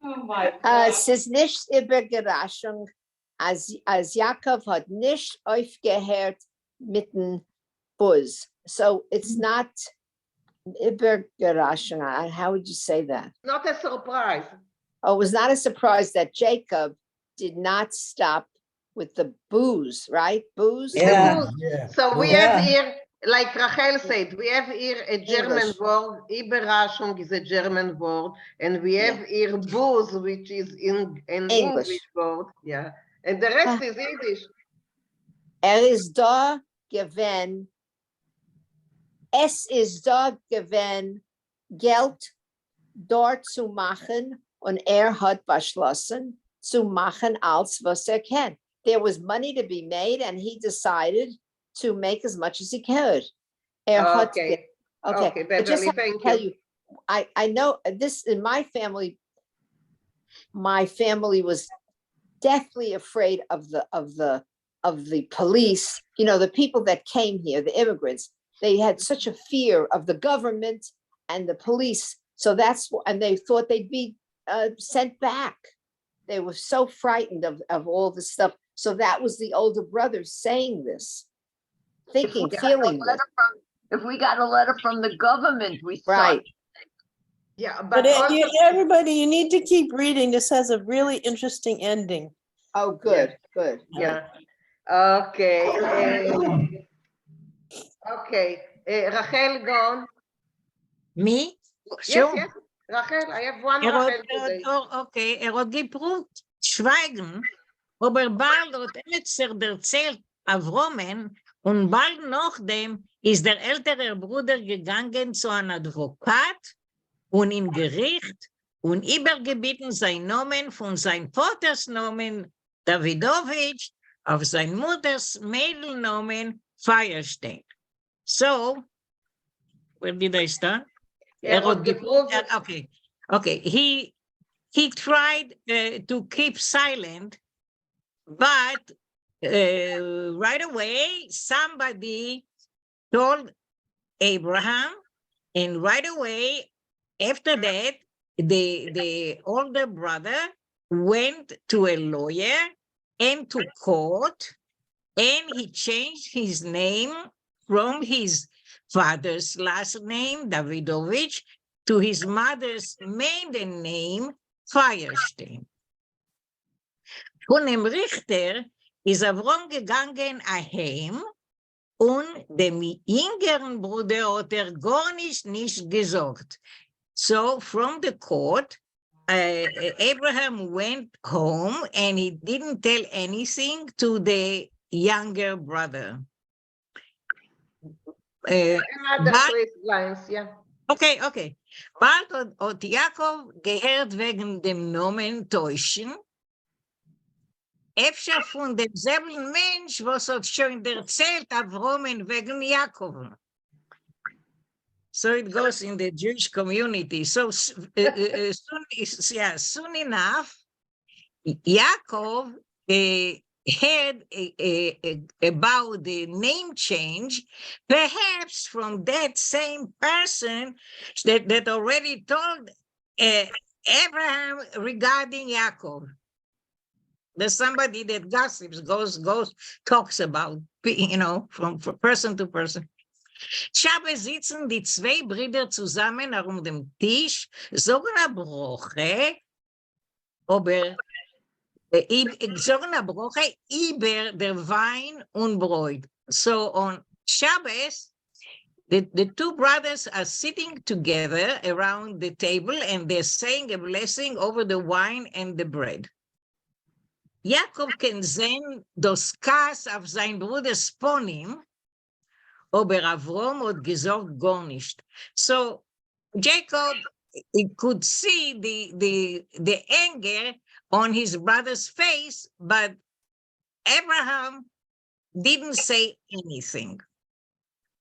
Oh my Es ist nicht Überraschung, als Jakob hat nicht aufgehört mit dem Buzz. So it's not Überraschung. How would you say that? Not a surprise. Oh, it was not a surprise that Jacob did not stop with the booze, right? Booze? Yeah. So we have here, like Rachel said, we have here a German word. Überraschung is a German word, and we have here booze, which is in an English word. Yeah, and the rest is Yiddish. Is da gewesen. Es ist da gewesen, Geld dort zu machen, und hat beschlossen zu machen, als was kennt. There was money to be made, and he decided to make as much as he could. Hat Okay. Okay, Okay, I just Beverly, have to thank tell you. you, I know this in my family was deathly afraid of the police. You know, the people that came here, the immigrants, they had such a fear of the government and the police. So and they thought they'd be sent back. They were so frightened of all this stuff. So that was the older brother saying this, thinking, feeling this. If we got a letter from the government, we Right. Yeah, But everybody, you need to keep reading. This has a really interesting ending. Oh, good, good. Yeah. Okay. Okay. Rachel, go on. Me? Yes, Sure. yes. Rachel, I have one Erot, Rachel today. okay, Erot geprüft, schweigen, aber bald hat erzählt Avromen und bald nachdem ist der ältere Bruder gegangen zu einem Advokat und im Gericht und übergebeten sein Namen von sein Vaters Namen Davidovich auf sein Mutters Mädelnamen Feierstein. So, where did I start? Okay. He tried to keep silent, but right away somebody told Abraham, and right away after that the older brother went to a lawyer and to court, and he changed his name from his father's last name, Davidovich, to his mother's maiden name, Feierstein. Von dem Richter ist Avrom gegangen heim und dem jüngeren Bruder hat gar nicht gesagt. So from the court, Abraham went home and he didn't tell anything to the younger brother. Another 3 lines, yeah. Okay. Bald hat Jakob gehört wegen dem Namen Täuschen. Efter von demselben Mensch, was hat schon erzählt Avromen wegen Jakob. So it goes in the Jewish community. So soon enough, Yaakov heard about the name change, perhaps from that same person that already told Abraham regarding Yaakov. There's somebody that gossips, talks about, from person to person. Shabbat sitzen die 2 Brüder zusammen herum dem Tisch, sagen a Broche, aber sagen a Broche über der Wein und Brot. So on Shabbos, the 2 brothers are sitting together around the table and they're saying a blessing over the wine and the bread. Jakob kann sehen das Kas auf sein Bruder Sponim, aber Avrom hat gesagt gar nicht. So Jacob, he could see the anger on his brother's face, but Abraham didn't say anything.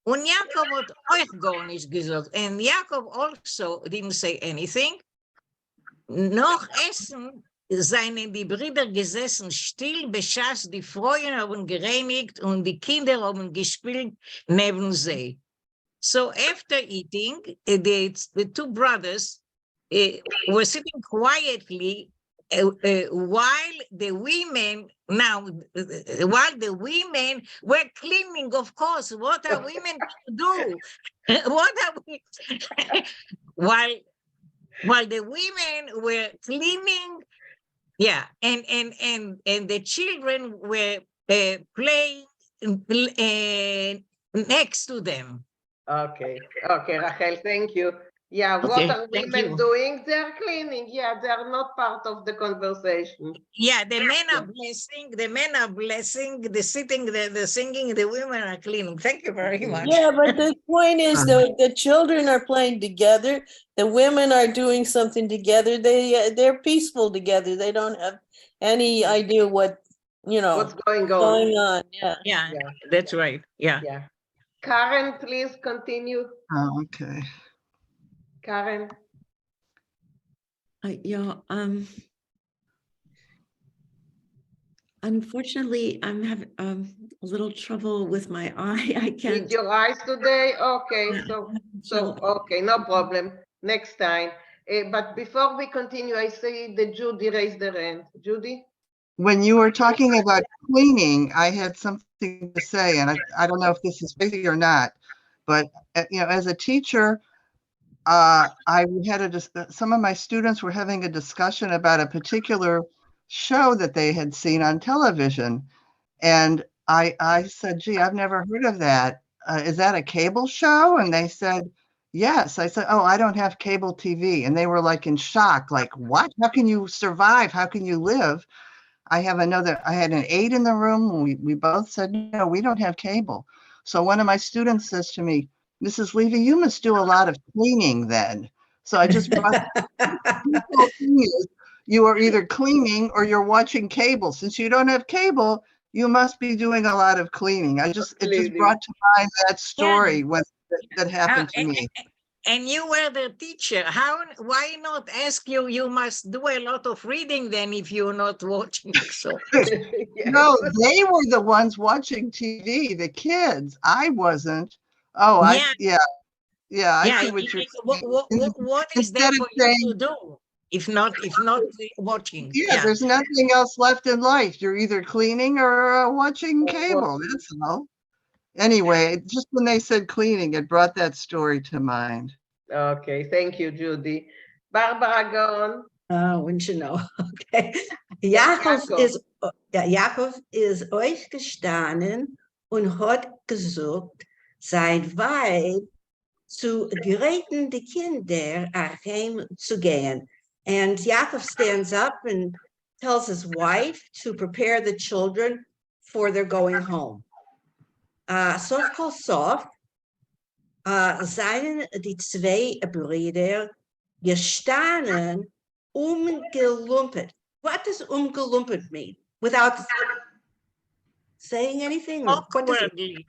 Und Jakob hat euch gar nicht gesagt. And Jacob also didn't say anything. Noch Essen seien die Brüder gesessen still, beschaß die Frauen haben gereinigt und die Kinder haben gespielt neben sie. So after eating, the 2 brothers were sitting quietly while the women were cleaning, of course. What are women to do? What are we? while the women were cleaning, yeah, and the children were playing next to them. Okay, Rachel, thank you. Yeah, Okay, what are thank women you. doing? They're cleaning. Yeah, they're not part of the conversation. Yeah, the men are blessing, the sitting, the singing, the women are cleaning. Thank you very much. Yeah, but the point is the children are playing together. The women are doing something together. They're peaceful together. They don't have any idea what you know, what's going going on. on, yeah. Yeah, Yeah, that's right. Yeah. yeah. Karen, please continue. Oh, okay. Karen. Yeah, unfortunately, I'm having a little trouble with my eye. I With can't. your eyes today? Okay, So- okay, no problem. Next time. But before we continue, I see that Judy raised her hand. Judy? When you were talking about cleaning, I had something to say, and I don't know if this is crazy or not, but you know, as a teacher, I had some of my students were having a discussion about a particular show that they had seen on television, and I said, "Gee, I've never heard of that. Is that a cable show?" And they said, "Yes." I said, "Oh, I don't have cable TV," and they were like in shock, like, "What? How can you survive? How can you live?" I had an aide in the room, and we both said, "No, we don't have cable." So one of my students says to me, "Mrs. Levy, you must do a lot of cleaning then." So I just brought the whole thing is, you are either cleaning or you're watching cable. Since you don't have cable, you must be doing a lot of cleaning. It just brought to mind that story when that happened to me. And you were the teacher. Why not ask you? You must do a lot of reading then if you're not watching. So No, they were the ones watching TV, the kids. I wasn't. Oh, I see what you're saying. What is there Instead of for you saying, to do if not watching? yeah, there's nothing else left in life. You're either cleaning or watching cable. That's all. Anyway, just when they said cleaning, it brought that story to mind. Okay, thank you, Judy. Barbara, go on. Wouldn't you know? Okay. Jakob ist euch gestanden und hat gesucht, sein Weib zu geräten die Kinder heim zu gehen. And Jakob stands up and tells his wife to prepare the children for their going home. Sof kol sof, seien die zwei Brüder gestanden umgelumpet. What does umgelumpet mean? Without saying anything? Awkwardly.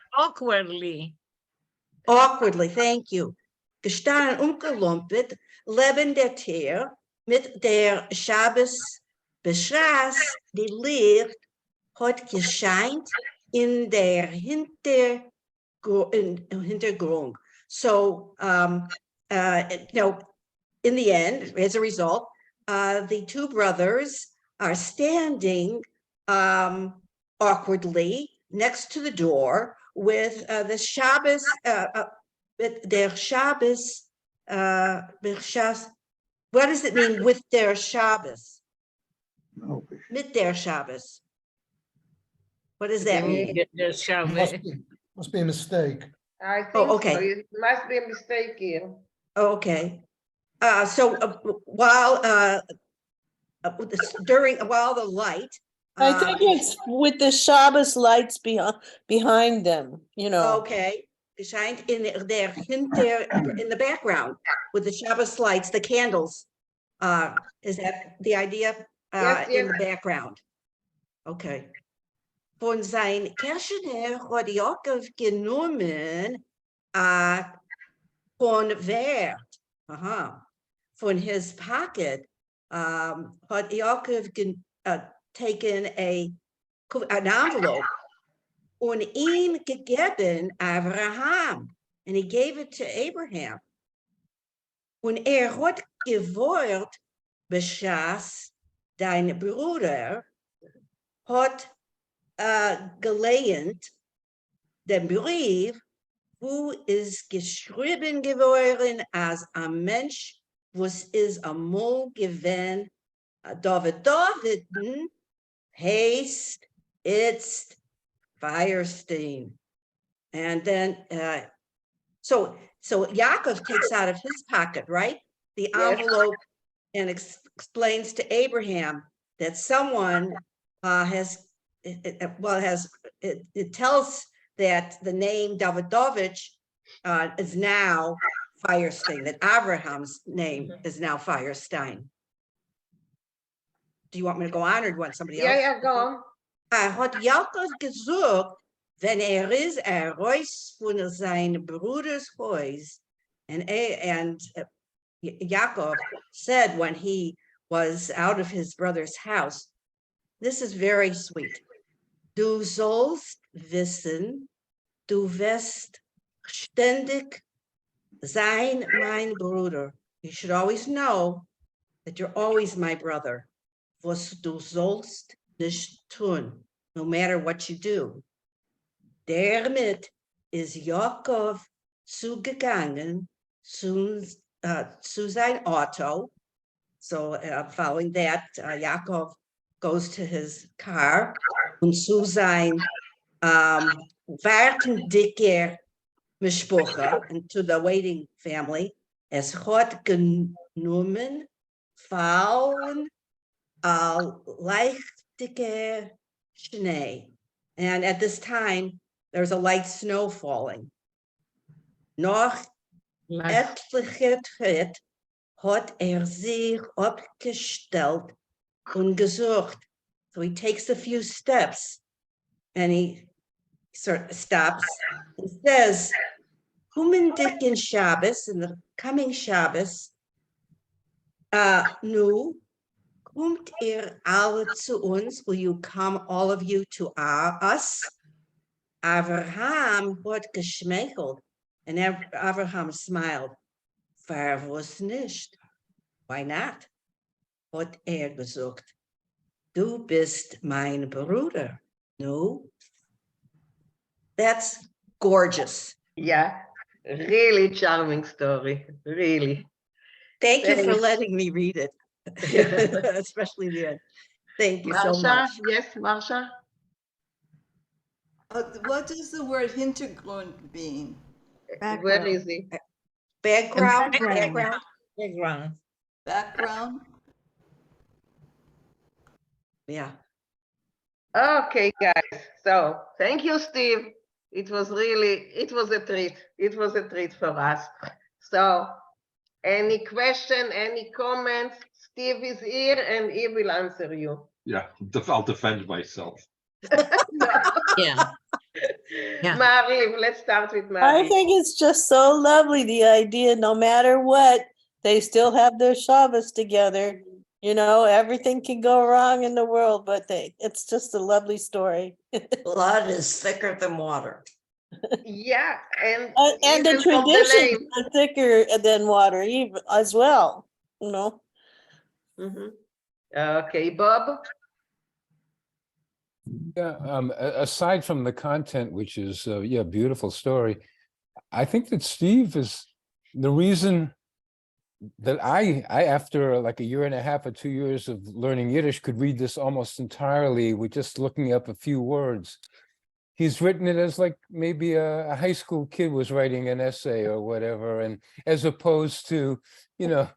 Awkwardly, thank you. Gestanden umgelumpet, leben der Tier mit der Shabbos beschraß, die Licht hat gescheint in der Hintergrund. So, in the end, as a result, the two brothers are standing awkwardly next to the door with the Shabbos, with their Shabbos, what does it mean with their Shabbos? Mit their Shabbos. What does that mean? Must be a mistake. I think okay. so. It must be a mistake here. Okay. So while the light, I think it's with the Shabbos lights behind them, you know. Okay, shined in their in the background with the Shabbos lights, the candles. Is that the idea? Yes, In the background. Okay. Von sein Kirschner hat Jakob genommen von Wert. Von his pocket hat Jakob taken an envelope und ihm gegeben Abraham, and he gave it to Abraham. Und hat gewollt, beschaß dein Bruder hat gelehnt den Brief, wo ist geschrieben geworden als ein Mensch, was ist amol gewesen, David heißt it's Firestein. And then, so Yaakov takes out of his pocket, right, the envelope, and explains to Abraham that someone it tells that the name Davidovich is now Firestein, that Abraham's name is now Firestein. Do you want me to go on, or do you want somebody else? Yeah, go on. hat Jakob gesucht, wenn is raus von sein Bruders Haus. And Jacob said when he was out of his brother's house, this is very sweet. Du sollst wissen, du wirst ständig sein mein Bruder. You should always know that you're always my brother. Was du sollst nicht tun, no matter what you do. Damit ist Jakob zugegangen zu sein Auto. So following that, Jakob goes to his car und zu sein wartendicker Mishpucha, and to the waiting family, es hat genommen fallen leichtige Schnee. And at this time, there's a light snow falling. Noch etliche Tritt hat sich abgestellt und gesucht. So he takes a few steps and he sort of stops and says, Humendicken Shabbos, in the coming Shabbos, nu, kommt alle zu uns, will you come, all of you, to us? Abraham hat geschmeichelt, and Abraham smiled. Verwus nicht. Why not? Hat gesucht. Du bist mein Bruder. No? That's gorgeous. Yeah, really charming story, really. Thank you for Thanks. letting me read it, especially the end. Thank you so Marsha, much. yes, Marsha? What does the word Hintergrund mean? Where is he? Background, Background. Background? Yeah. Okay, guys. So thank you, Steve. It was a treat. It was a treat for us. So any question, any comments? Steve is here and he will answer you. Yeah, I'll defend myself. Yeah. Yeah. Marie, let's start with Marie. I think it's just so lovely, the idea, no matter what, they still have their Shabbos together. You know, everything can go wrong in the world, but it's just a lovely story. Blood is thicker than water. Yeah, and And the even from the traditions name. are thicker than water even as well, you know. Okay, Bob? Yeah, aside from the content, which is, yeah, beautiful story, I think that Steve is the reason that I after like a year and a half or 2 years of learning Yiddish could read this almost entirely with just looking up a few words. He's written it as like maybe a high school kid was writing an essay or whatever, and as opposed to, you know,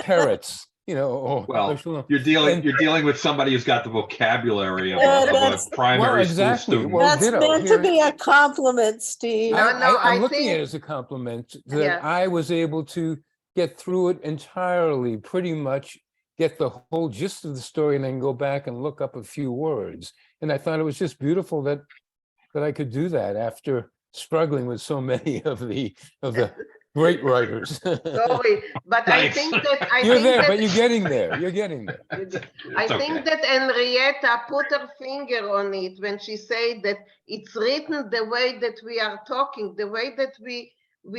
parrots, you know. Or, Well, you're dealing with somebody who's got the vocabulary of a primary school student. Well, That's ditto. meant to be a compliment, Steve. I'm looking at it as a compliment that I was able to get through it entirely, pretty much get the whole gist of the story, and then go back and look up a few words. And I thought it was just beautiful that I could do that after struggling with so many of the great writers. Sorry, but I think that You're there, but you're getting there. You're getting there. I think that Henrietta put her finger on it when she said that it's written the way that we are talking, the way that we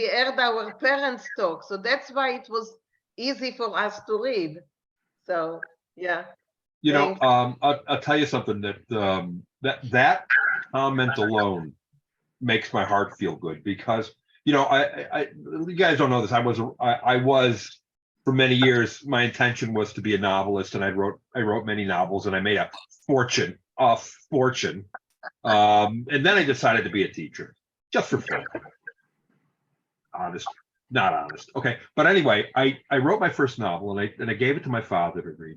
heard our parents talk. So that's why it was easy for us to read. So yeah. You know, I'll tell you something that comment alone makes my heart feel good, because you know, you guys don't know this. I was for many years. My intention was to be a novelist, and I wrote many novels, and I made a fortune. And then I decided to be a teacher, just for fun. Honest, not honest. Okay, but anyway, I wrote my first novel, and I gave it to my father to read.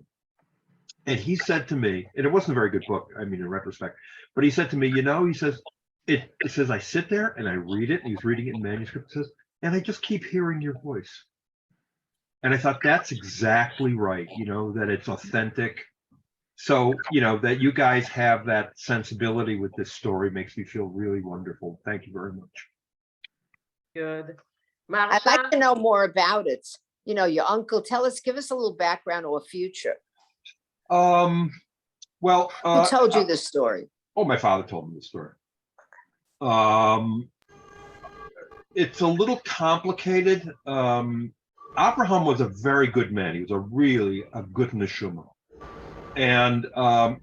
And he said to me, and it wasn't a very good book, I mean, in retrospect, but he said to me, you know, he says, it says, I sit there and I read it, and he's reading it in manuscript, says, and I just keep hearing your voice. And I thought, that's exactly right, you know, that it's authentic. So, that you guys have that sensibility with this story makes me feel really wonderful. Thank you very much. Good. I'd like to know more about it. Your uncle, give us a little background or future. Well, Who told you this story? Oh, my father told me the story. It's a little complicated. Abraham was a very good man. He was a good neshama. And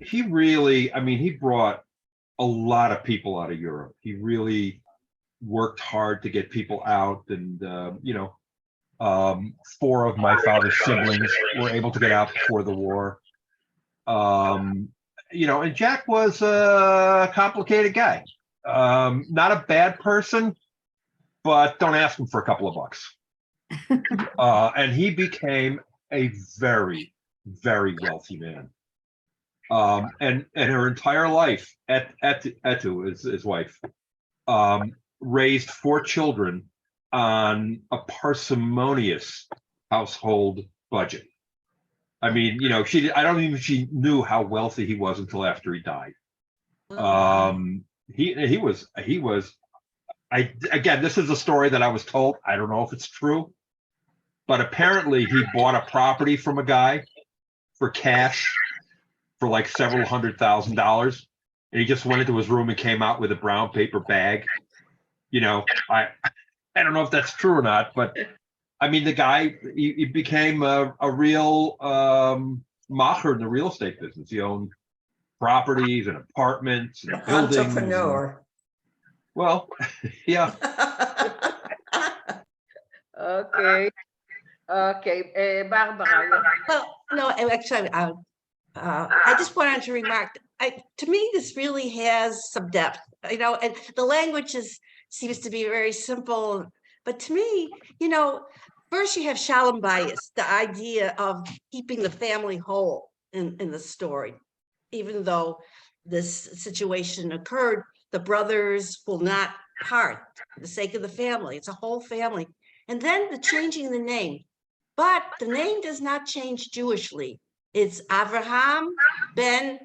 he really, he brought a lot of people out of Europe. He really worked hard to get people out. And, 4 of my father's siblings were able to get out before the war. And Jack was a complicated guy. Not a bad person, but don't ask him for a couple of bucks. And he became a very, very wealthy man. And her entire life, Etu, his wife, raised 4 children on a parsimonious household budget. I don't think she knew how wealthy he was until after he died. He was, again, this is a story that I was told. I don't know if it's true, but apparently he bought a property from a guy for cash for like several $100,000. And he just went into his room and came out with a brown paper bag. I don't know if that's true or not, but the guy, he became a real macher in the real estate business. He owned properties and apartments and buildings. Entrepreneur. Well, yeah. Okay. Barbara. Well, no, actually, I just wanted to remark, to me, this really has some depth, and the language seems to be very simple, but to me, first you have shalom bayis, the idea of keeping the family whole in the story. Even though this situation occurred, the brothers will not part for the sake of the family. It's a whole family. And then the changing the name. But the name does not change Jewishly. It's Avraham ben,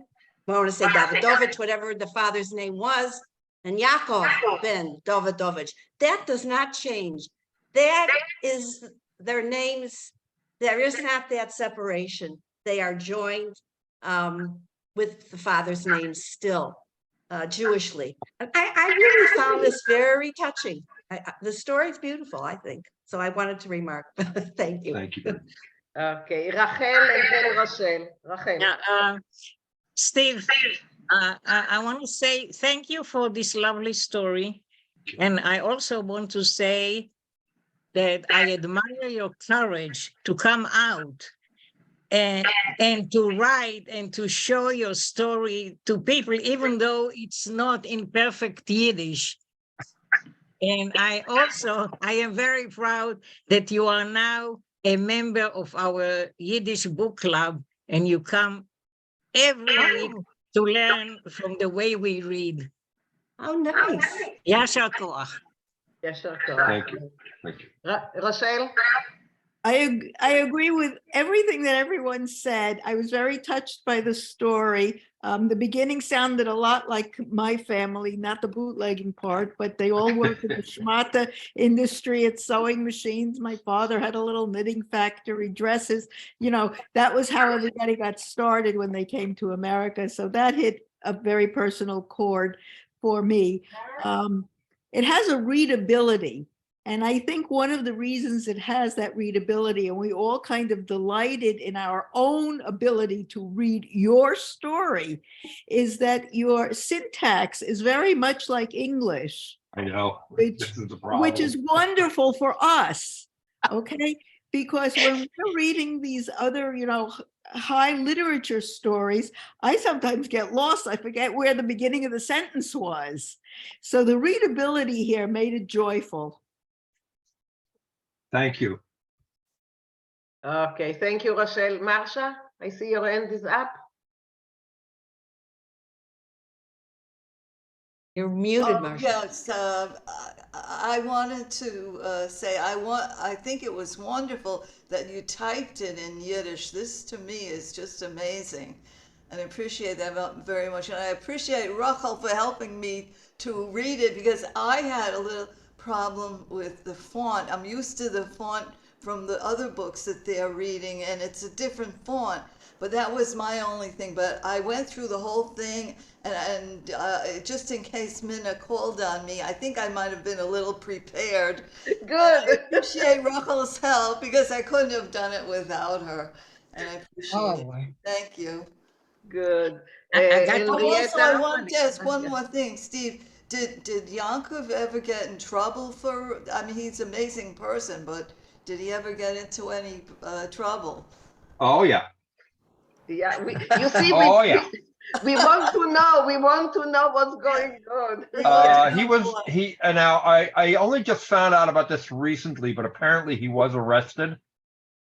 I want to say Davidovich, whatever the father's name was, and Yaakov ben Davidovich. That does not change. That is their names. There is not that separation. They are joined with the father's name still, Jewishly. And I really found this very touching. The story is beautiful, I think. So I wanted to remark. Thank you. Thank you. Okay, Rachel and then Rachel. Yeah, Steve, I want to say thank you for this lovely story. And I also want to say that I admire your courage to come out and to write and to show your story to people, even though it's not in perfect Yiddish. And I am very proud that you are now a member of our Yiddish book club, and you come every week to learn from the way we read. Oh, nice. Yasher koach. Yasher koach. Thank you. Thank you. Rachel? I agree with everything that everyone said. I was very touched by the story. The beginning sounded a lot like my family, not the bootlegging part, but they all worked in the schmata industry at sewing machines. My father had a little knitting factory, dresses. That was how everybody got started when they came to America. So that hit a very personal chord for me. It has a readability. And I think one of the reasons it has that readability, and we all kind of delighted in our own ability to read your story, is that your syntax is very much like English. I know. Which is wonderful for us, okay? Because when we're reading these other, high literature stories, I sometimes get lost. I forget where the beginning of the sentence was. So the readability here made it joyful. Thank you. Okay, thank you, Rachel. Marsha, I see your hand is up. You're muted, Marsha. Yes, I wanted to say I think it was wonderful that you typed it in Yiddish. This to me is just amazing. And I appreciate that very much. And I appreciate Rachel for helping me to read it, because I had a little problem with the font. I'm used to the font from the other books that they're reading, and it's a different font. But that was my only thing. But I went through the whole thing, and just in case Minna called on me, I think I might have been a little prepared. Good. I appreciate Rachel's help, because I couldn't have done it without her. And I appreciate it. Thank you. Good. I got Oh, also, I Henrietta? wanted to ask one more thing, Steve. Did Yankov ever get in trouble for? I mean, he's an amazing person, but did he ever get into any trouble? Oh, yeah. Yeah, you see, Oh, yeah. we want to know. We want to know what's going on. Now I only just found out about this recently, but apparently he was arrested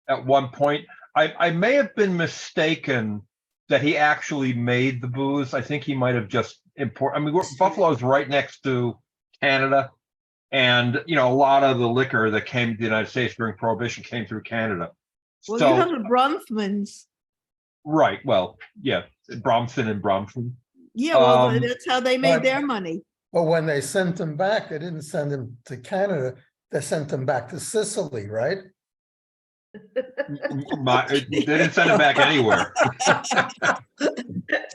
at one point. I may have been mistaken that he actually made the booze. I think he might have just imported. I mean, Buffalo's right next to Canada, and you know, a lot of the liquor that came to the United States during Prohibition came through Canada. Well, So, you have the Bronfmans. right. Well, yeah, Bromson and Bromson. Yeah, well, that's how they made but- their money. But when they sent him back, they didn't send him to Canada. They sent him back to Sicily, right? They didn't send him back anywhere. I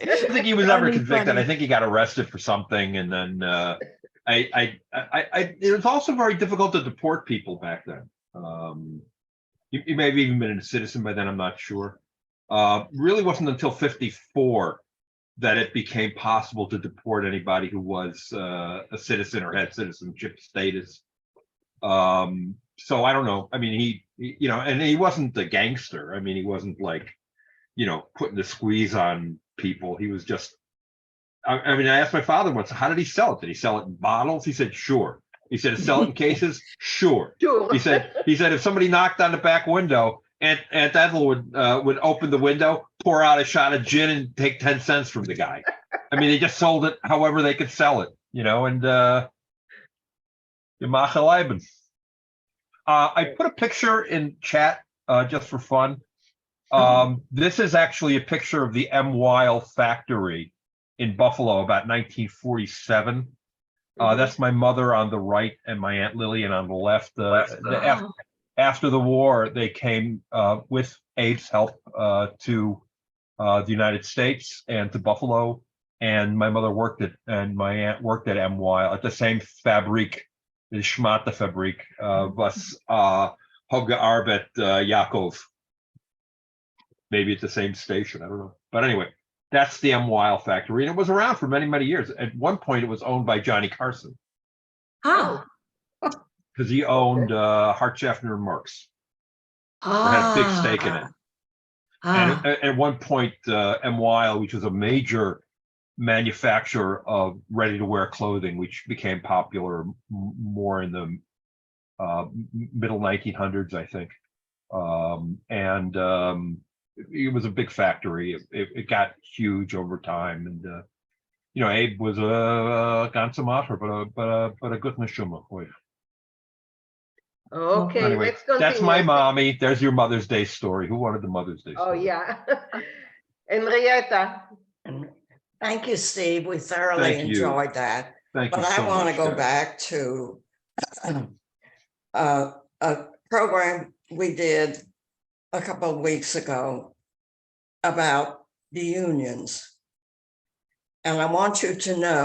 don't think he was ever convicted. I think he got arrested for something, and then it was also very difficult to deport people back then. He may have even been a citizen by then. I'm not sure. Really wasn't until '54 that it became possible to deport anybody who was a citizen or had citizenship status. So I don't know. I mean, he, you know, and he wasn't a gangster. I mean, he wasn't like, you know, putting the squeeze on people. He was just, I mean, I asked my father once, how did he sell it? Did he sell it in bottles? He said, sure. He said, sell it in cases? Sure. He said, if somebody knocked on the back window, Aunt Ethel would open the window, pour out a shot of gin, and take 10 cents from the guy. I mean, they just sold it however they could sell it, you know, and I put a picture in chat just for fun. This is actually a picture of the M. Weil factory in Buffalo about 1947. That's my mother on the right and my Aunt Lillian on the left. After the war, they came with Abe's help to the United States and to Buffalo. And my mother and my aunt worked at M. Weil at the same Fabrik, the Schmata Fabrik, was Hobgearbeit Yakov. Maybe at the same station, I don't know. But anyway, that's the M. Weil factory. And it was around for many, many years. At one point, it was owned by Johnny Carson. Oh. Because he owned Hartschaffner and Marx. Had a big stake in it. And at one point, M. Weil, which was a major manufacturer of ready-to-wear clothing, which became popular more in the middle 1900s, I think. It was a big factory. It got huge over time, and you know, Abe was a ganze Macher, but a good neshama. Okay, anyway, let's continue. That's my mommy. There's your Mother's Day story. Who wanted the Mother's Day story? Oh, yeah. Henrietta. Thank you, Steve. We thoroughly enjoyed that. Thank you but so I want to much, go Dad. back to a program we did a couple of weeks ago about the unions. And I want you to know